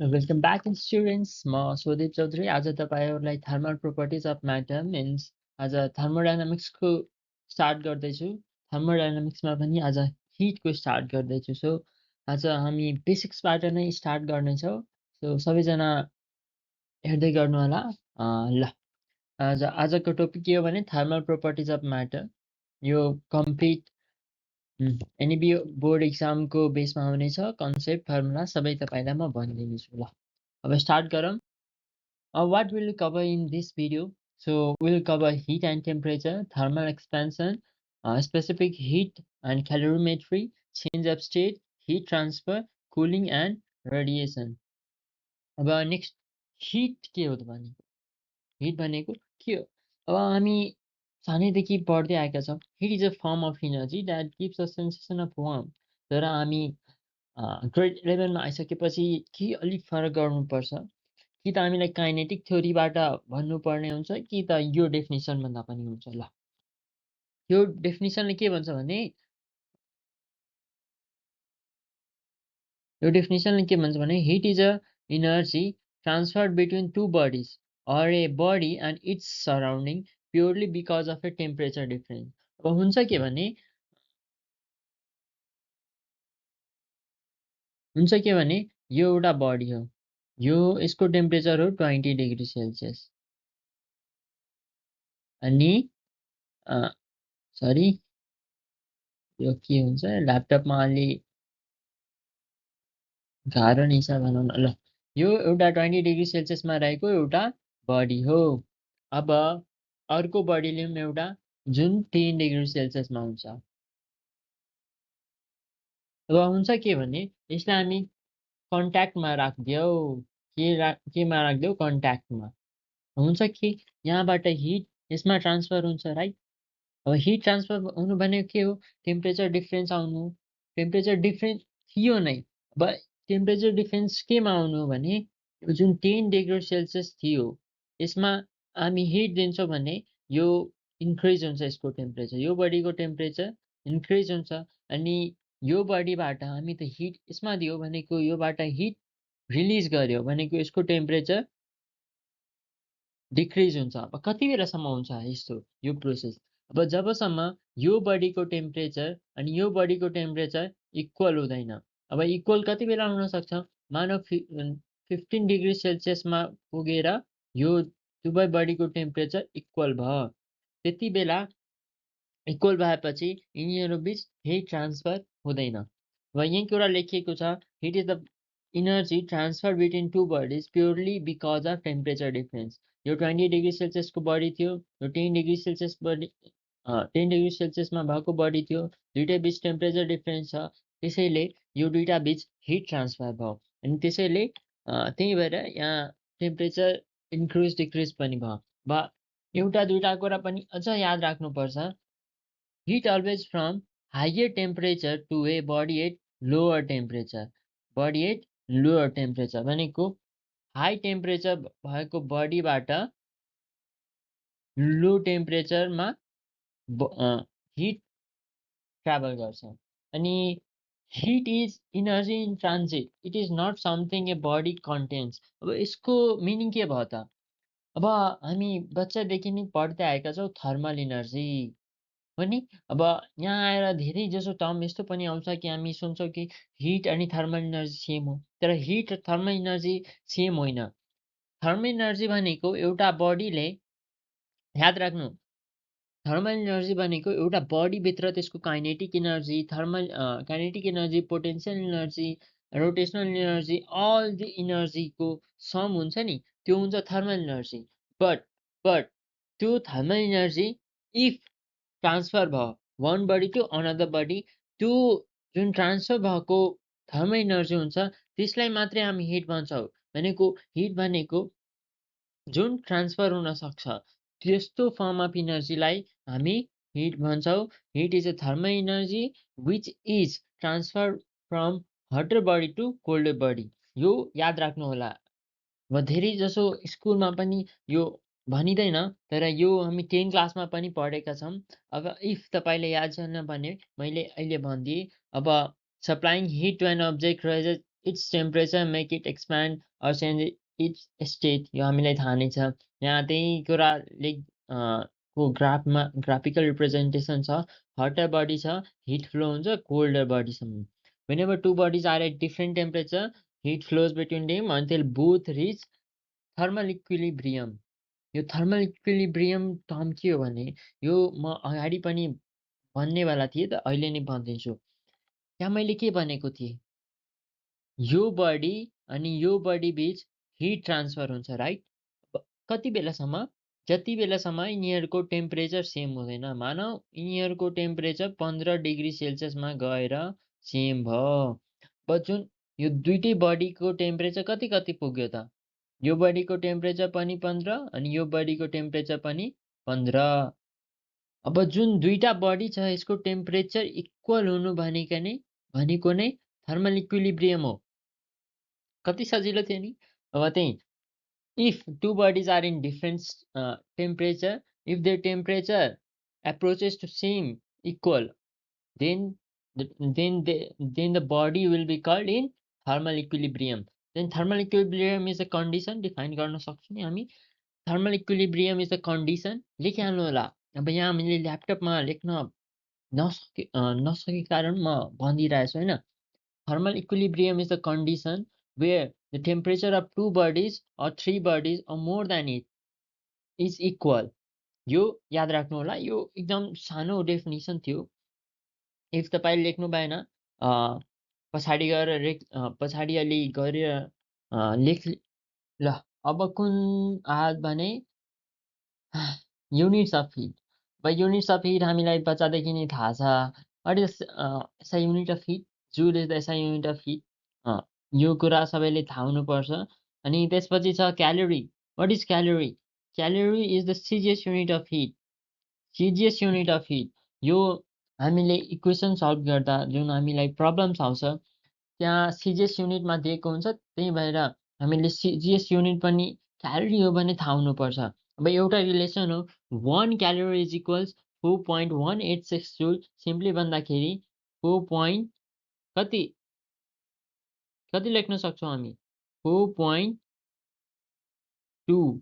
Welcome back students. म सुदीप चौधरी। आज तपाईँहरूलाई thermal properties of matter means आज थर्मोडाइनामिक्सको स्टार्ट गर्दैछु। थर्मोडाइनामिक्समा पनि आज हिटको स्टार्ट गर्दैछु। सो आज हामी बेसिक्सबाट नै स्टार्ट गर्नेछौँ। सो सबैजना हेर्दै गर्नु होला। ल आजको टपिक के हो भने थर्मल प्रोपर्टिज अफ म्याटर। यो कम्प्लिट एनइबी बोर्ड इक्जामको बेसमा आउनेछ। कन्सेप्ट फर्मुला सबै तपाईँलाई म भनिदिनेछु। ल अब स्टार्ट गरौँ। What will we cover in this video? So we'll cover heat and temperature, thermal expansion, specific heat and calorimetry, change of state, heat transfer, cooling and radiation. अब next hit के हो त भनेको? हिट भनेको के हो? अब हामी सानैदेखि पढ्दै आएका छौँ। Hit is a form of energy that gives a sensation of warm. तर हामी ग्रेड 11मा आइसकेपछि के अलिक फरक गर्नुपर्छ। कि त हामीलाई काइनेटिक थ्योरीबाट भन्नुपर्ने हुन्छ कि त यो डेफिनिसन भन्दा पनि हुन्छ। ल यो डेफिनिसनले के भन्छ भने heat is a energy transferred between two bodies or a body and its surrounding purely because of a temperature difference. अब हुन्छ के भने यो एउटा बडी हो, यो यसको टेम्परेचर हो 20 डिग्री सेल्सियस। अनि सरी यो के हुन्छ ल्यापटपमा अलि गाह्रो नै छ भनौँ न। ल यो एउटा 20 डिग्री सेल्सियसमा रहेको एउटा बडी हो। अब अर्को बडी लिउँ एउटा जुन 10 डिग्री सेल्सियसमा हुन्छ। अब हुन्छ के भने यसलाई हामी कन्ट्याक्टमा राखिदियौ। केमा राखिदेऊ? कन्ट्याक्टमा। हुन्छ कि यहाँबाट हिट यसमा ट्रान्सफर हुन्छ, राइट? अब हिट ट्रान्सफर हुनु भनेको के हो? टेम्परेचर डिफरेन्स आउनु। टेम्परेचर डिफरेन्स थियो नै। अब टेम्परेचर डिफरेन्स केमा आउनु भने जुन 10 डिग्री सेल्सियस थियो यसमा हामी हिट दिन्छौँ भने यो इन्क्रिज हुन्छ। यसको टेम्परेचर, यो बडीको टेम्परेचर इन्क्रिज हुन्छ। अनि यो बडीबाट हामी त हिट यसमा दियो भनेको योबाट हिट रिलिज गर्यो भनेको यसको टेम्परेचर डिक्रिज हुन्छ। अब कति बेलासम्म हुन्छ यस्तो यो प्रोसेस? अब जबसम्म यो बडीको टेम्परेचर अनि यो बडीको टेम्परेचर इक्वल हुँदैन। अब इक्वल कति बेला हुन सक्छ? मानव 15 डिग्री सेल्सियसमा पुगेर यो दुवै बडीको टेम्परेचर इक्वल भयो। त्यति बेला इक्वल भएपछि यिनीहरू बीच हिट ट्रान्सफर हुँदैन। अब यही कुरा लेखिएको छ, hit is the energy transfer between two bodies purely because of temperature difference. यो 20 डिग्री सेल्सियसको बडी थियो, यो 10 डिग्री सेल्सियस बडी 10 डिग्री सेल्सियसमा भएको बडी थियो। दुईटै बिच टेम्परेचर डिफरेन्स छ, त्यसैले यो दुईटा बिच हिट ट्रान्सफर भयो। अनि त्यसैले त्यही भएर यहाँ टेम्परेचर इन्क्रिज डिक्रिज पनि भयो। एउटा दुईटा कुरा पनि अझ याद राख्नुपर्छ। Heat always from higher temperature to a body at lower temperature. Body at lower temperature भनेको हाई टेम्परेचर भएको बडीबाट लो टेम्परेचरमा हिट ट्राभल गर्छ। अनि heat is energy in transit, it is not something a body contains. अब यसको meaning के भयो त? अब हामी बच्चादेखि नै पढ्दै आएका छौँ थर्मल इनर्जी हो नि। अब यहाँ आएर धेरै जसो टर्म यस्तो पनि आउँछ कि हामी सुन्छौँ कि हिट अनि थर्मल इनर्जी सेम हो। तर हिट र थर्मल इनर्जी सेम होइन। थर्मल इनर्जी भनेको एउटा बडीले, याद राख्नु, थर्मल इनर्जी भनेको एउटा बडीभित्र त्यसको kinetic energy, kinetic energy, potential energy, rotational energy, all the इनर्जीको सम हुन्छ नि, त्यो हुन्छ थर्मल इनर्जी। बट त्यो थर्मल इनर्जी इफ ट्रान्सफर भयो one body to another body, त्यो जुन ट्रान्सफर भएको थर्मल इनर्जी हुन्छ त्यसलाई मात्रै हामी हिट भन्छौँ। भनेको हिट भनेको जुन ट्रान्सफर हुन सक्छ त्यस्तो फर्म अफ इनर्जीलाई हामी हिट भन्छौँ। Hit is a thermal energy which is transfer from हटर बडी टु कोल्डर बडी। यो याद राख्नु होला। अब धेरै जसो स्कुलमा पनि यो भनिँदैन, तर यो हामी 10 क्लासमा पनि पढेका छौँ। अब इफ तपाईँले याद छैन भने मैले अहिले भनिदिएँ। अब supplying heat to an object its temperature make it expand or change its state यो हामीलाई थाहा नै छ। यहाँ त्यही कुरा लेख को ग्राफिकल रिप्रेजेन्टेसन छ। हटर बडी छ, हिट फ्लो हुन्छ colder बडीसम्म। Whenever two bodies are at different temperature, heat flows between them until both reach thermal equilibrium. यो थर्मल इक्विलिब्रियम टर्म के हो भने यो म अगाडि पनि भन्नेवाला थिएँ त अहिले नै भन्दैछु। त्यहाँ मैले के भनेको थिएँ? यो बडी अनि यो बडी बीच हिट ट्रान्सफर हुन्छ, राइट? कति बेलासम्म? जति बेलासम्म यिनीहरूको टेम्परेचर सेम हुँदैन। मानौँ यिनीहरूको टेम्परेचर 15 डिग्री सेल्सियसमा गएर सेम भयो। जुन यो दुईटै बडीको टेम्परेचर कति पुग्यो त? यो बडीको टेम्परेचर पनि 15 अनि यो बडीको टेम्परेचर पनि 15। अब जुन दुईटा बडी छ यसको टेम्परेचर इक्वल हुनु भनेको नै थर्मल इक्विलिब्रियम हो। कति सजिलो थियो नि? अब त्यही if two bodies are in different temperature, if their temperature approaches to same equal, then the body will be called in thermal equilibrium. Then thermal equilibrium is a condition define गर्न सक्छौँ नि हामी। thermal equilibrium is a condition लेखिहाल्नु होला। अब यहाँ हामीले ल्यापटपमा लेख्न नसके कारण म भनिदिइरहेछु हैन। Thermal equilibrium is the condition where the temperature of two bodies or three bodies or more than it is equal. यो याद राख्नु होला। यो एकदम सानो डेफिनिसन थियो। इफ तपाईले लेख्नु भएन पछाडि गएर पछाडि अलि गरेर लेख ल। अब कुन आयो भने युनिट्स अफ हिट। अब युनिट्स अफ हिट हामीलाई बच्चादेखि नै थाहा छ। What is SI unit of heat? Joule is the SI unit of heat. यो कुरा सबैले थाहा हुनुपर्छ। अनि त्यसपछि छ calorie. What is calorie? Calorie is the CGS unit of heat. CGS unit of heat यो हामीले इक्वेसन सल्भ गर्दा जुन हामीलाई प्रब्लम्स आउँछ त्यहाँ सिजिएस युनिटमा दिएको हुन्छ। त्यही भएर हामीले सिजिएस युनिट पनि क्यालोरी हो भने थाहा हुनुपर्छ। अब एउटा रिलेसन हो 1 calorie is equals 4.186 joule. Simply भन्दाखेरि 4. कति लेख्न सक्छौँ हामी? 4.2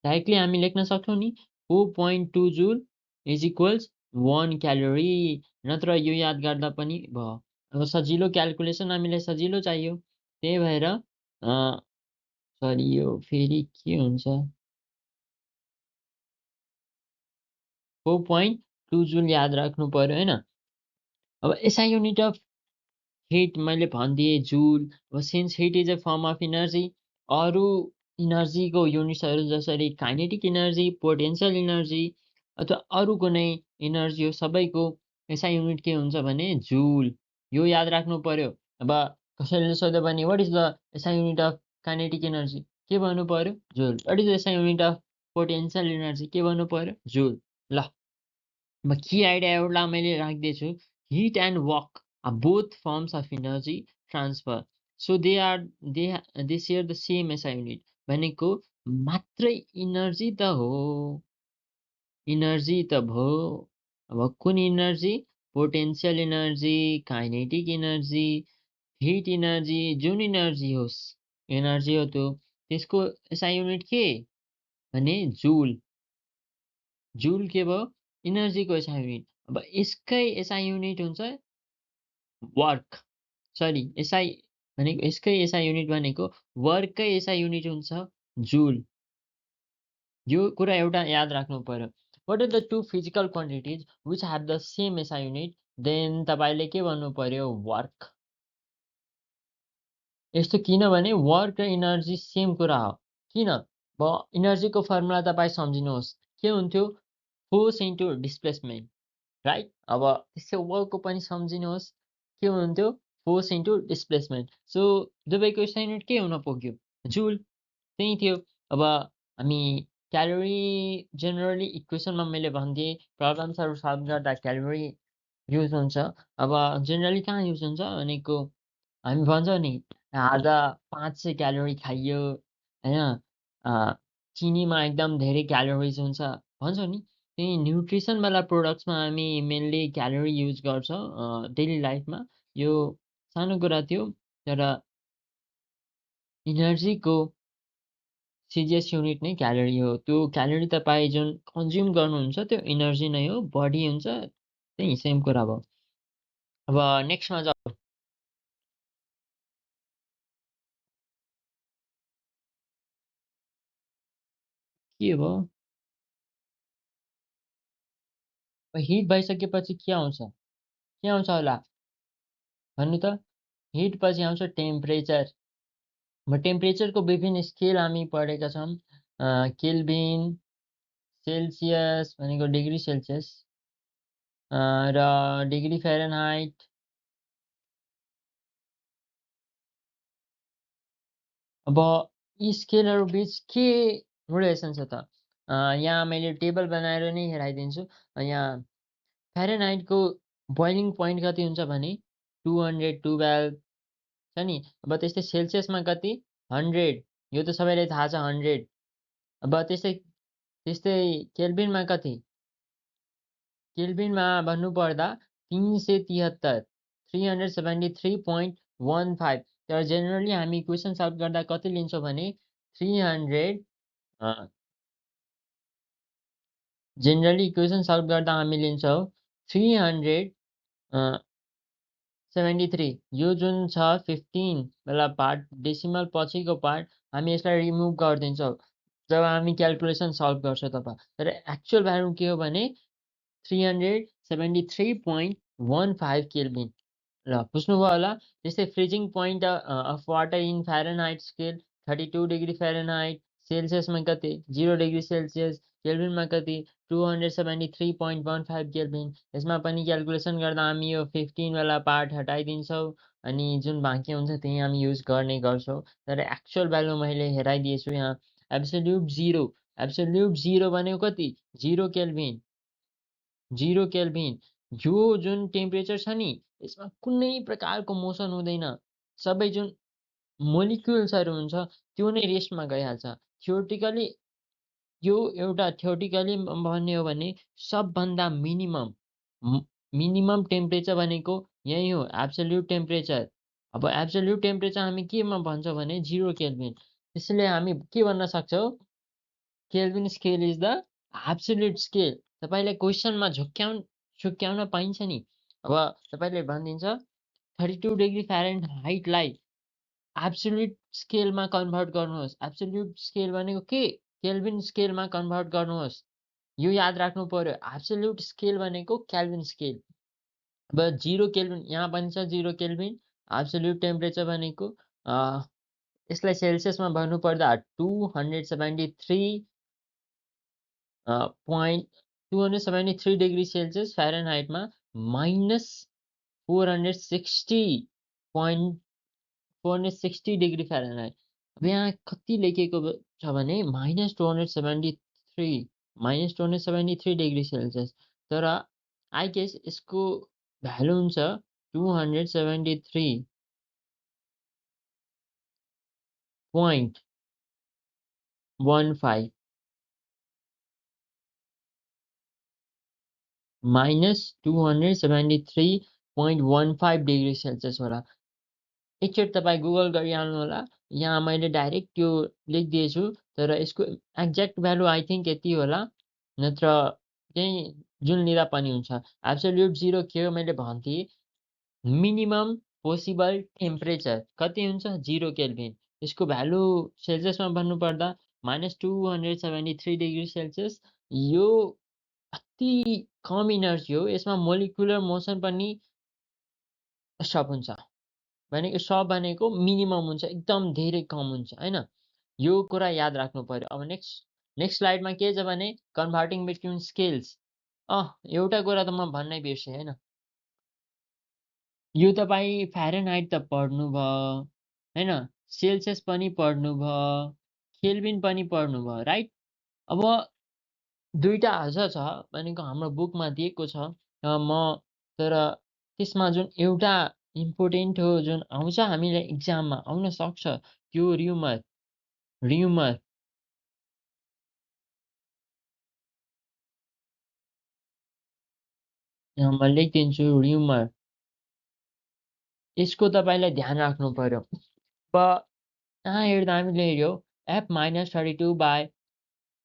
डाइरेक्टली हामी लेख्न सक्छौँ नि। 4.2 जूल इज इक्वल्स 1 क्यालोरी। नत्र यो याद गर्दा पनि भयो। अब सजिलो क्याल्कुलेसन हामीलाई सजिलो चाहियो। त्यही भएर सरी यो फेरि के हुन्छ? 4.2 जूल याद राख्नु पर्यो हैन। अब एसआई युनिट अफ हिट मैले भनिदिएँ जूल। अब since hit is a form of energy, अरू इनर्जीको युनिट्सहरू जसरी काइनेटिक इनर्जी, पोटेन्सियल इनर्जी अथवा अरू कुनै इनर्जी हो सबैको एसआई युनिट के हुन्छ भने जूल। यो याद राख्नु पर्यो। अब कसैले सोध्यो भने what is the SI unit of kinetic energy? के भन्नु पर्यो? Joule. What is the SI unit of potential energy? के भन्नु पर्यो? जूल। ल अब की आइडिया एउटा मैले राख्दैछु। Heat and work are both forms of energy transfer, so they share the same SI unit। भनेको मात्रै इनर्जी त हो, इनर्जी त भयो। अब कुन energy? Potential energy, kinetic energy, hit energy, जुन इनर्जी होस् एनर्जी हो त्यो त्यसको एसआई युनिट के भने जूल। जूल के भयो? इनर्जीको एसआई युनिट। अब यसकै एसआई युनिट हुन्छ वर्क। सरी एसआई भनेको यसकै एसआई युनिट भनेको वर्ककै एसआई युनिट हुन्छ जूल। यो कुरा एउटा याद राख्नु पर्यो। What are the two physical quantities which have the same SI unit? Then तपाईँले के भन्नु पर्यो? वर्क। यस्तो किनभने वर्क र इनर्जी सेम कुरा हो। किन? इनर्जीको फर्मुला तपाईँ सम्झिनुहोस्। के हुन्थ्यो? Force into displacement, right? अब त्यसै वर्कको पनि सम्झिनुहोस्। के हुन्थ्यो? Force into displacement. सो दुवैको एसआई युनिट के हुन पुग्यो? जूल। त्यही थियो। अब हामी क्यालोरी जेनरली इक्वेसनमा मैले भनिदिएँ प्रब्लम्सहरू सल्भ गर्दा क्यालोरी युज हुन्छ। अब जेनरली कहाँ युज हुन्छ भनेको हामी भन्छौँ नि आज 500 क्यालोरी खाइयो होइन, चिनीमा एकदम धेरै क्यालोरिज हुन्छ भन्छौँ नि। त्यही न्युट्रिसनवाला प्रोडक्ट्समा हामी मेनली क्यालोरी युज गर्छौँ डेली लाइफमा। यो सानो कुरा थियो तर इनर्जीको सिजिएस युनिट नै क्यालोरी हो। त्यो क्यालोरी तपाईँ जुन कन्ज्युम गर्नुहुन्छ त्यो इनर्जी नै हो, बडी हुन्छ, त्यही सेम कुरा भयो। अब नेक्स्टमा जाऊ। के भयो? हिट भइसकेपछि के आउँछ? के आउँछ होला? भन्नु त? हिट पछि आउँछ टेम्परेचर। टेम्परेचरको विभिन्न स्केल हामी पढेका छौँ। केल्भिन, सेल्सियस भनेको डिग्री सेल्सियस, र डिग्री फ्यारेनहाइट। अब यी स्केलहरू बिच के रिलेसन छ त? यहाँ मैले टेबल बनाएर नै हेराइदिन्छु। यहाँ फ्यारेनहाइटको बोइलिङ पोइन्ट कति हुन्छ भने 212 छ नि। अब त्यस्तै सेल्सियसमा कति? 100। यो त सबैलाई थाहा छ 100। अब त्यस्तै त्यस्तै केल्भिनमा कति? केल्भिनमा भन्नुपर्दा 373, 373.15। तर जेनरली हामी क्वेसन सल्भ गर्दा कति लिन्छौँ भने 300। जेनरली इक्वेसन सल्भ गर्दा हामी लिन्छौँ 373। यो जुन छ 15 वाला पार्ट, डेसिमल पछिको पार्ट, हामी यसलाई रिमुभ गरिदिन्छौँ जब हामी क्याल्कुलेसन सल्भ गर्छौँ तब। तर एक्चुअल भ्यालु के हो भने 373.15 केल्भिन। ल बुझ्नुभयो होला। त्यस्तै freezing point of water in Fahrenheit scale 32 degree Fahrenheit. सेल्सियसमा कति? 0 डिग्री सेल्सियस। केल्भिनमा कति? 273.15 केल्भिन। यसमा पनि क्याल्कुलेसन गर्दा हामी यो 15 वाला पार्ट हटाइदिन्छौँ अनि जुन बाँकी हुन्छ त्यही हामी युज गर्ने गर्छौँ। तर एक्चुअल भ्यालु मैले हेराइदिएछु यहाँ। Absolute zero. एब्सोल्युट जिरो भनेको कति? 0 केल्भिन। 0 केल्भिन। यो जुन टेम्परेचर छ नि यसमा कुनै प्रकारको मोसन हुँदैन। सबै जुन मोलिक्युल्सहरू हुन्छ त्यो नै रेस्टमा गइहाल्छ। थ्योरिटिकली यो एउटा थ्योरिटिकली भन्ने हो भने सबभन्दा मिनिमम टेम्परेचर भनेको यही हो, एब्सोल्युट टेम्परेचर। अब एब्सोल्युट टेम्परेचर हामी केमा भन्छौँ भने 0 केल्भिन। त्यसैले हामी के भन्न सक्छौँ? Calvin scale is the absolute scale. तपाईँलाई क्वेसनमा झुक्क्याउन पाइन्छ नि। अब तपाईँले भनिदिन्छ 32 डिग्री फ्यारेनहाइटलाई एब्सोल्युट स्केलमा कन्भर्ट गर्नुहोस्। एब्सोल्युट स्केल भनेको के? केल्भिन स्केलमा कन्भर्ट गर्नुहोस्। यो याद राख्नु पर्यो। एब्सोल्युट स्केल भनेको केल्भिन स्केल। अब 0 केल्भिन यहाँ पनि छ 0 केल्भिन। एब्सोल्युट टेम्परेचर भनेको यसलाई सेल्सियसमा भन्नुपर्दा 273 डिग्री सेल्सियस फ्यारेनहाइटमा -460 डिग्री फ्यारेनहाइट। अब यहाँ कति लेखेको छ भने -273 डिग्री सेल्सियस। तर आई गेस यसको भ्यालु हुन्छ 273.15 -273.15 डिग्री सेल्सियस होला। एकचोटि तपाईँ गुगल गरिहाल्नु होला। यहाँ मैले डाइरेक्ट त्यो लेखिदिएछु तर यसको एक्ज्याक्ट भ्यालु आई थिङ्क यति होला, नत्र त्यही जुन लिँदा पनि हुन्छ। एब्सोल्युट जिरो के हो मैले भन्थेँ। मिनिमम पोसिबल टेम्परेचर कति हुन्छ? 0 केल्भिन। यसको भ्यालु सेल्सियसमा भन्नुपर्दा -273 डिग्री सेल्सियस। यो अति कम इनर्जी हो। यसमा मोलिकुलर मोसन पनि स्टप हुन्छ। भनेको स्टप भनेको मिनिमम हुन्छ, एकदम धेरै कम हुन्छ हैन। यो कुरा याद राख्नु पर्यो। अब नेक्स्ट स्लाइडमा के छ भने कन्भर्टिङ बिट्विन स्केल्स। एउटा कुरा त म भन्नै बिर्सेँ हैन। यो तपाईँ फ्यारेनहाइट त पढ्नुभयो हैन, सेल्सियस पनि पढ्नुभयो, केल्भिन पनि पढ्नुभयो, राइट? अब दुईटा अझ छ भनेको हाम्रो बुकमा दिएको छ। तर त्यसमा जुन एउटा इम्पोर्टेन्ट हो जुन आउँछ हामीलाई इक्जाममा आउन सक्छ त्यो र्युमर। यहाँ म लेखिदिन्छु र्युमर। यसको तपाईँलाई ध्यान राख्नु पर्यो। अब यहाँ हेर्दा हामीले हेऱ्यौँ f minus 32 by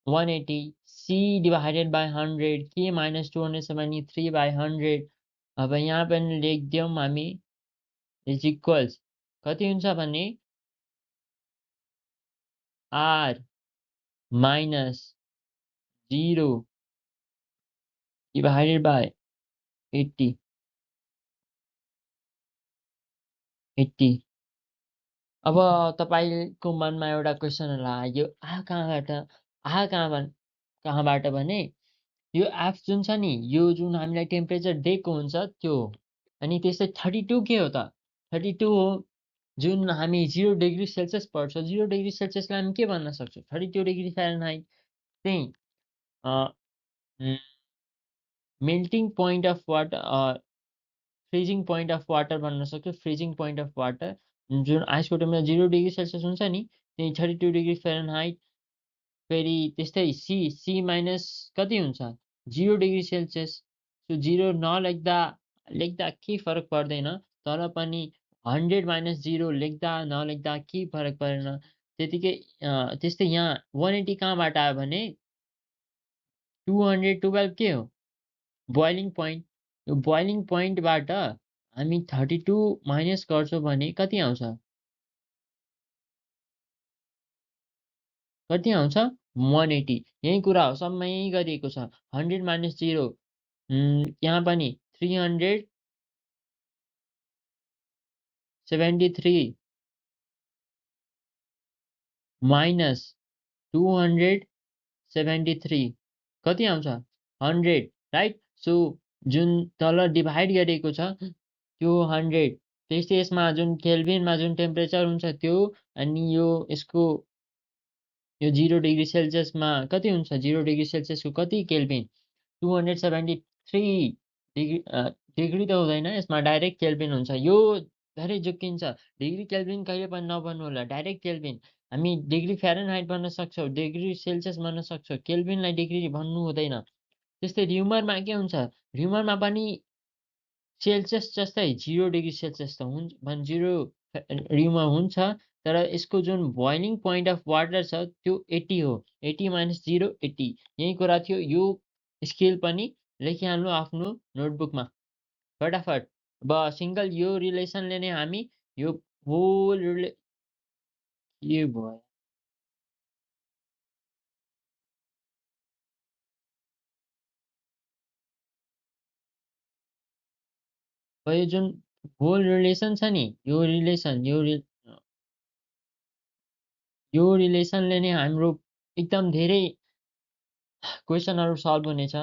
180, c divided by 100, k minus 273 by 100. अब यहाँ पनि लेखिदियौँ हामी इज इक्वल्स कति हुन्छ भने r minus 0 divided by 80. अब तपाईँको मनमा एउटा क्वेसन होला यो कहाँबाट भने यो एफ जुन छ नि यो जुन हामीलाई टेम्परेचर दिएको हुन्छ त्यो हो। अनि त्यस्तै 32 के हो त 32 हो जुन हामी 0 डिग्री सेल्सियस पढ्छौँ 0 डिग्री सेल्सियसलाई हामी के भन्न सक्छौँ 32 डिग्री फ्यारेनहाइट चाहिँ melting point of water freezing point of water भन्न सक्छौँ फ्रिजिङ पोइन्ट अफ वाटर जुन आइसको टेम्परेचर 0 डिग्री सेल्सियस हुन्छ नि त्यही 32 डिग्री फ्यारेनहाइट। फेरि त्यस्तै सी माइनस कति हुन्छ 0 डिग्री सेल्सियस। सो 0 लेख्दा केही फरक पर्दैन तर पनि 100 माइनस 0 नलेख्दा केही फरक परेन त्यतिकै। त्यस्तै यहाँ 180 कहाँबाट आयो भने 212 के हो बोइलिङ पोइन्ट। यो बोइलिङ पोइन्टबाट हामी 32 माइनस गर्छौँ भने कति आउँछ 180। यही कुरा हो सम्मै गरिएको छ 100 माइनस 0 यहाँ पनि 373 माइनस 273 कति आउँछ 100 राइट। सो जुन तल डिभाइड गरिएको छ त्यो 100 त्यस्तै यसमा जुन केल्भिनमा जुन टेम्परेचर हुन्छ त्यो अनि यो यसको यो 0 डिग्री सेल्सियसमा कति हुन्छ 0 डिग्री सेल्सियसको कति केल्भिन 273 डिग्री त हुँदैन यसमा डाइरेक्ट केल्भिन हुन्छ यो धेरै जोकिन्छ डिग्री केल्भिन कहिले पनि नभन्नु होला डाइरेक्ट केल्भिन। हामी डिग्री फ्यारेनहाइट भन्न सक्छौँ डिग्री सेल्सियस भन्न सक्छौँ केल्भिनलाई डिग्री भन्नु हुँदैन। त्यस्तै र्युमरमा के हुन्छ र्युमरमा पनि सेल्सियस जस्तै 0 डिग्री सेल्सियस त हुन्छ 0 र्युमर हुन्छ तर यसको जुन बोइलिङ पोइन्ट अफ वाटर छ त्यो 80 हो 80 माइनस 0 80 यही कुरा थियो। यो स्केल पनि लेखिहाल्नु आफ्नो नोटबुकमा फटाफट। अब सिङ्गल यो रिलेसनले नै हामी यो होल के भयो यो जुन होल रिलेसन छ नि यो रिलेसनले नै हाम्रो एकदम धेरै क्वेसनहरू सल्भ हुनेछ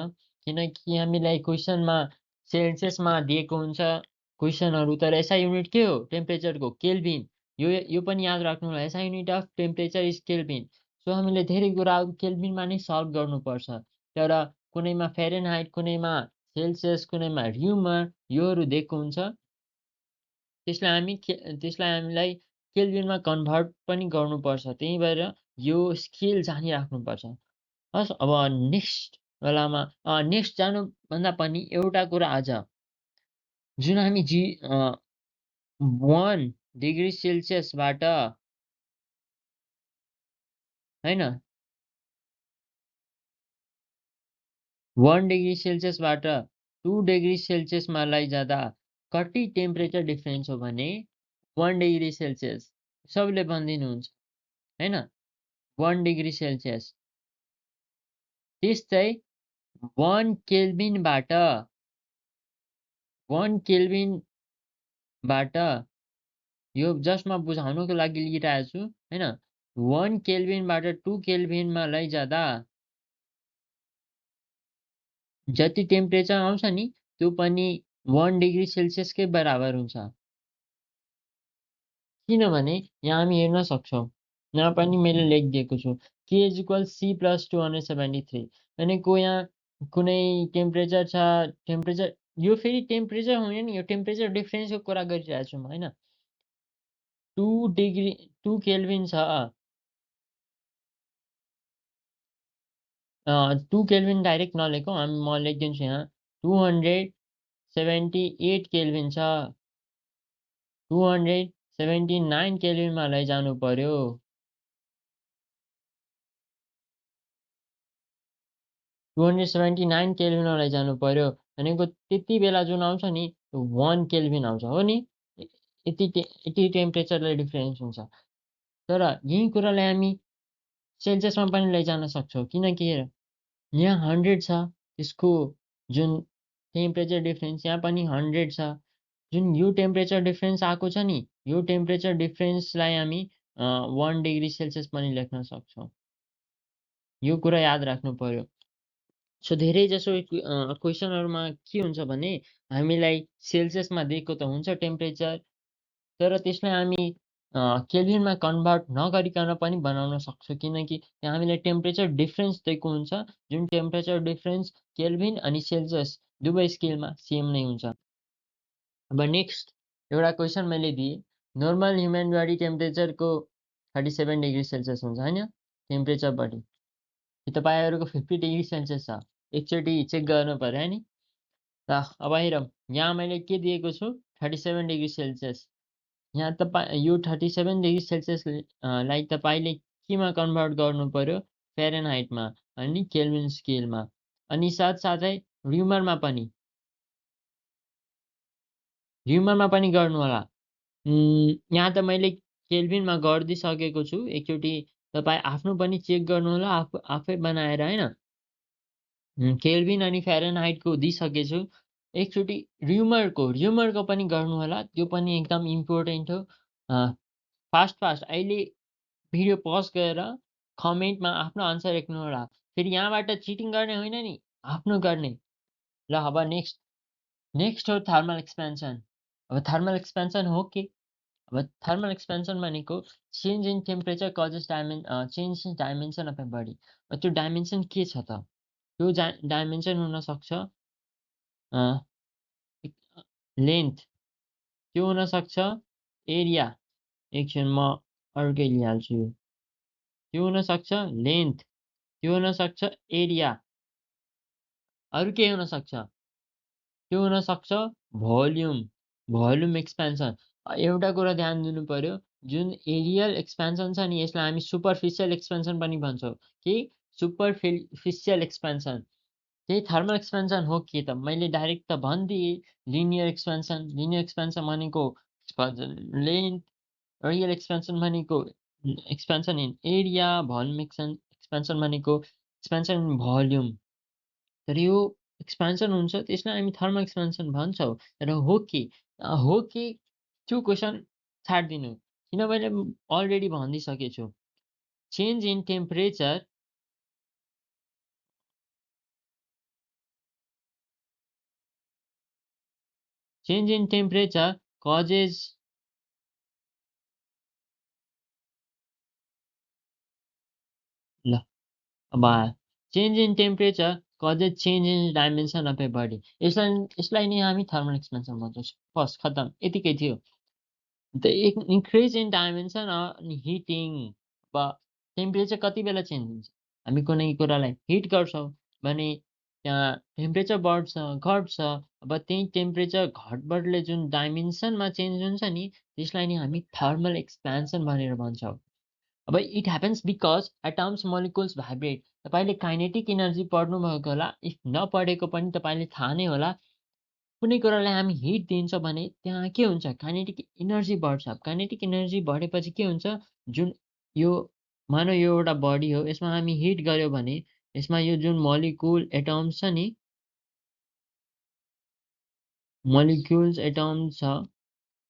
किनकि हामीलाई क्वेसनमा सेल्सियसमा दिएको हुन्छ क्वेसनहरू तर एसआई युनिट के हो टेम्परेचरको केल्भिन। यो पनि याद राख्नु होला SI unit of temperature is Calvin. So हामीले धेरै कुराहरू केल्भिनमा नै सल्भ गर्नुपर्छ तर कुनैमा फ्यारेनहाइट कुनैमा सेल्सियस कुनैमा र्युमर योहरू दिएको हुन्छ त्यसलाई हामीलाई केल्भिनमा कन्भर्ट पनि गर्नुपर्छ त्यही भएर यो स्केल जानिराख्नुपर्छ। हस् अब नेक्स्ट बेलामा नेक्स्ट जानुभन्दा पनि एउटा कुरा आज जुन हामी 1 डिग्री सेल्सियसबाट होइन 1 डिग्री सेल्सियसबाट 2 डिग्री सेल्सियसमा लैजाँदा कति टेम्परेचर डिफ्रेन्स हो भने 1 डिग्री सेल्सियस सबैले भनिदिनुहुन्छ होइन 1 डिग्री सेल्सियस। त्यस्तै 1 केल्भिनबाट यो जस्ट म बुझाउनको लागि लिइरहेको छु होइन 1 केल्भिनबाट 2 केल्भिनमा लैजाँदा जति टेम्परेचर आउँछ नि त्यो पनि 1 डिग्री सेल्सियसकै बराबर हुन्छ किनभने यहाँ हामी हेर्न सक्छौँ यहाँ पनि मैले लेखिदिएको छु के इज इक्वल सी प्लस 273 भनेको यहाँ कुनै टेम्परेचर छ टेम्परेचर यो फेरि टेम्परेचर हुने नि यो टेम्परेचर डिफ्रेन्सको कुरा गरिरहेको छु म होइन 2 केल्भिन छ 2 केल्भिन डाइरेक्ट नलेखौँ म लेखिदिन्छु यहाँ 278 केल्भिन छ 79 केल्भिनमा लैजानु पर्यो। 279 केल्भिनमा लैजानु पर्यो भनेको त्यति बेला जुन आउँछ नि 1 केल्भिन आउँछ हो नि। यति टेम्परेचरले डिफरेन्स हुन्छ। तर यही कुरालाई हामी सेल्सियसमा पनि लैजान सक्छौँ किनकि हेर यहाँ 100 छ, त्यसको जुन टेम्परेचर डिफरेन्स यहाँ पनि 100 छ। जुन यो टेम्परेचर डिफरेन्स आएको छ नि, यो टेम्परेचर डिफरेन्सलाई हामी 1 डिग्री सेल्सियस पनि लेख्न सक्छौँ। यो कुरा याद राख्नु पर्यो। सो धेरैजसो क्वेसनहरूमा के हुन्छ भने हामीलाई सेल्सियसमा दिएको त हुन्छ टेम्परेचर, तर त्यसलाई हामी केल्भिनमा कन्भर्ट नगरिकन पनि बनाउन सक्छौँ किनकि त्यहाँ हामीलाई टेम्परेचर डिफरेन्स दिएको हुन्छ, जुन टेम्परेचर डिफरेन्स केल्भिन अनि सेल्सियस दुवै स्केलमा सेम नै हुन्छ। अब नेक्स्ट एउटा क्वेसन मैले दिएँ, नर्मल ह्युमन बडी टेम्परेचरको 37 डिग्री सेल्सियस हुन्छ होइन टेम्परेचर बडी, तपाईँहरूको 50 डिग्री सेल्सियस छ, एकचोटि चेक गर्नु पर्यो है नि। ल अब हेरौँ, यहाँ मैले के दिएको छु 37 डिग्री सेल्सियस। यहाँ यो 37 डिग्री सेल्सियस लाई तपाईँले केमा कन्भर्ट गर्नु पर्यो, फेरेनहाइटमा अनि केल्भिन स्केलमा, अनि साथसाथै ह्युमरमा पनि गर्नु होला। यहाँ त मैले केल्भिनमा गरिदिइसकेको छु, एकचोटि तपाईँ आफ्नो पनि चेक गर्नु होला आफै बनाएर होइन। केल्भिन अनि फेरेनहाइटको दिइसकेछु, एकचोटि ह्युमरको पनि गर्नु होला, त्यो पनि एकदम इम्पोर्टेन्ट हो। फास्ट अहिले भिडियो पज गरेर कमेन्टमा आफ्नो आन्सर लेख्नु होला। फेरि यहाँबाट चिटिङ गर्ने होइन नि, आफ्नो गर्ने। ल अब नेक्स्ट हो थर्मल एक्सपेन्सन। अब थर्मल एक्सपेन्सन हो के? अब थर्मल एक्सपेन्सन भनेको change in temperature causes change in dimension of a body. त्यो डाइमेन्सन के छ त? त्यो डाइमेन्सन हुनसक्छ लेन्थ, त्यो हुनसक्छ एरिया, एकछिन म अर्कै लिइहाल्छु यो। त्यो हुनसक्छ लेन्थ, त्यो हुनसक्छ एरिया, अरू के हुनसक्छ? त्यो हुनसक्छ भोल्युम एक्सपेन्सन। एउटा कुरा ध्यान दिनु पर्यो, जुन एरियल एक्सपेन्सन छ नि यसलाई हामी सुपरफिसियल एक्सपेन्सन पनि भन्छौँ। कि सुपरफिसियल एक्सपेन्सन त्यही थर्मल एक्सपेन्सन हो के त? मैले डाइरेक्ट त भनिदिएँ लिनियर एक्सपेन्सन भनेको लेन्थ, रियल एक्सपेन्सन भनेको expansion in area, volume expansion भनेको एक्सपेन्सन इन भोल्युम। तर यो एक्सपेन्सन हुन्छ त्यसलाई हामी थर्मल एक्सपेन्सन भन्छौँ। तर हो के त्यो क्वेसन छाडिदिनु, किन मैले अलरेडी भनिदिइसकेको छु। चेन्ज इन टेम्परेचर causes ल अब change in temperature causes change in dimension of a body. यसलाई नै हामी थर्मल एक्सपेन्सन भन्छौँ। फर्स्ट खतम, यतिकै थियो। द इन्क्रिज इन डाइमेन्सन अनि हिटिङ। अब टेम्परेचर कति बेला चेन्ज हुन्छ? हामी कुनै कुरालाई हिट गर्छौँ भने त्यहाँ टेम्परेचर बढ्छ घट्छ। अब त्यही टेम्परेचर घटबढले जुन डाइमेन्सनमा चेन्ज हुन्छ नि त्यसलाई नै हामी थर्मल एक्सपेन्सन भनेर भन्छौँ। अब it happens because atoms molecules vibrate. तपाईँले काइनेटिक इनर्जी पढ्नुभएको होला, इफ नपढेको पनि तपाईँले थाहा नै होला। कुनै कुरालाई हामी हिट दिन्छौँ भने त्यहाँ के हुन्छ, काइनेटिक इनर्जी बढ्छ। काइनेटिक इनर्जी बढेपछि के हुन्छ, जुन यो मानव यो एउटा बडी हो, यसमा हामी हिट गऱ्यो भने यसमा यो जुन मोलिकुल एटम्स छ नि, मोलिकुल्स एटम्स छ,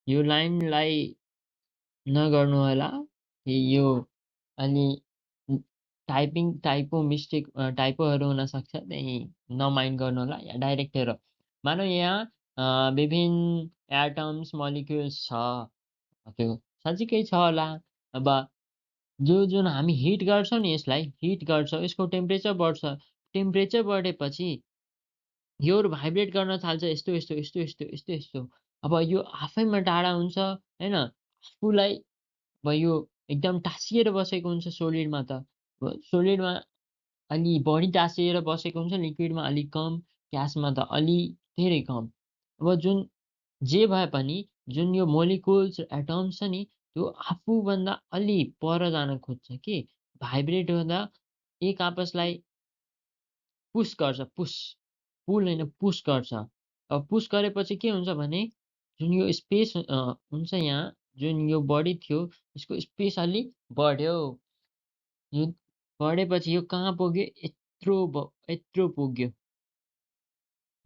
यो लाइनलाई नगर्नु होला। यो अनि टाइपो मिस्टेक टाइपोहरू हुनसक्छ, त्यही नमाइन्ड गर्नु होला। या डाइरेक्ट हेर, मानव यहाँ विभिन्न एटम्स मोलिक्युल्स छ, त्यो सजिकै छ होला। अब जुन हामी हिट गर्छौँ नि, यसलाई हिट गर्छौँ, यसको टेम्परेचर बढ्छ। टेम्परेचर बढेपछि योहरू भाइब्रेट गर्न थाल्छ, यस्तो। अब यो आफैमा टाढा हुन्छ होइन, आफूलाई अब यो एकदम टाँसिएर बसेको हुन्छ सोलिडमा त। सोलिडमा अलि बढी टाँसिएर बसेको हुन्छ, लिक्विडमा अलिक कम, ग्यासमा त अलि धेरै कम। अब जुन जे भए पनि जुन यो मोलिकुल्स र एटम्स छ नि त्यो आफूभन्दा अलि पर जान खोज्छ कि भाइब्रेट हुँदा एक आपसलाई पुस गर्छ, पुल होइन पुस गर्छ। अब पुस गरेपछि के हुन्छ भने जुन यो स्पेस हुन्छ यहाँ जुन यो बडी थियो यसको स्पेस अलि बढ्यो। यो बढेपछि यो कहाँ पुग्यो? यत्रो पुग्यो।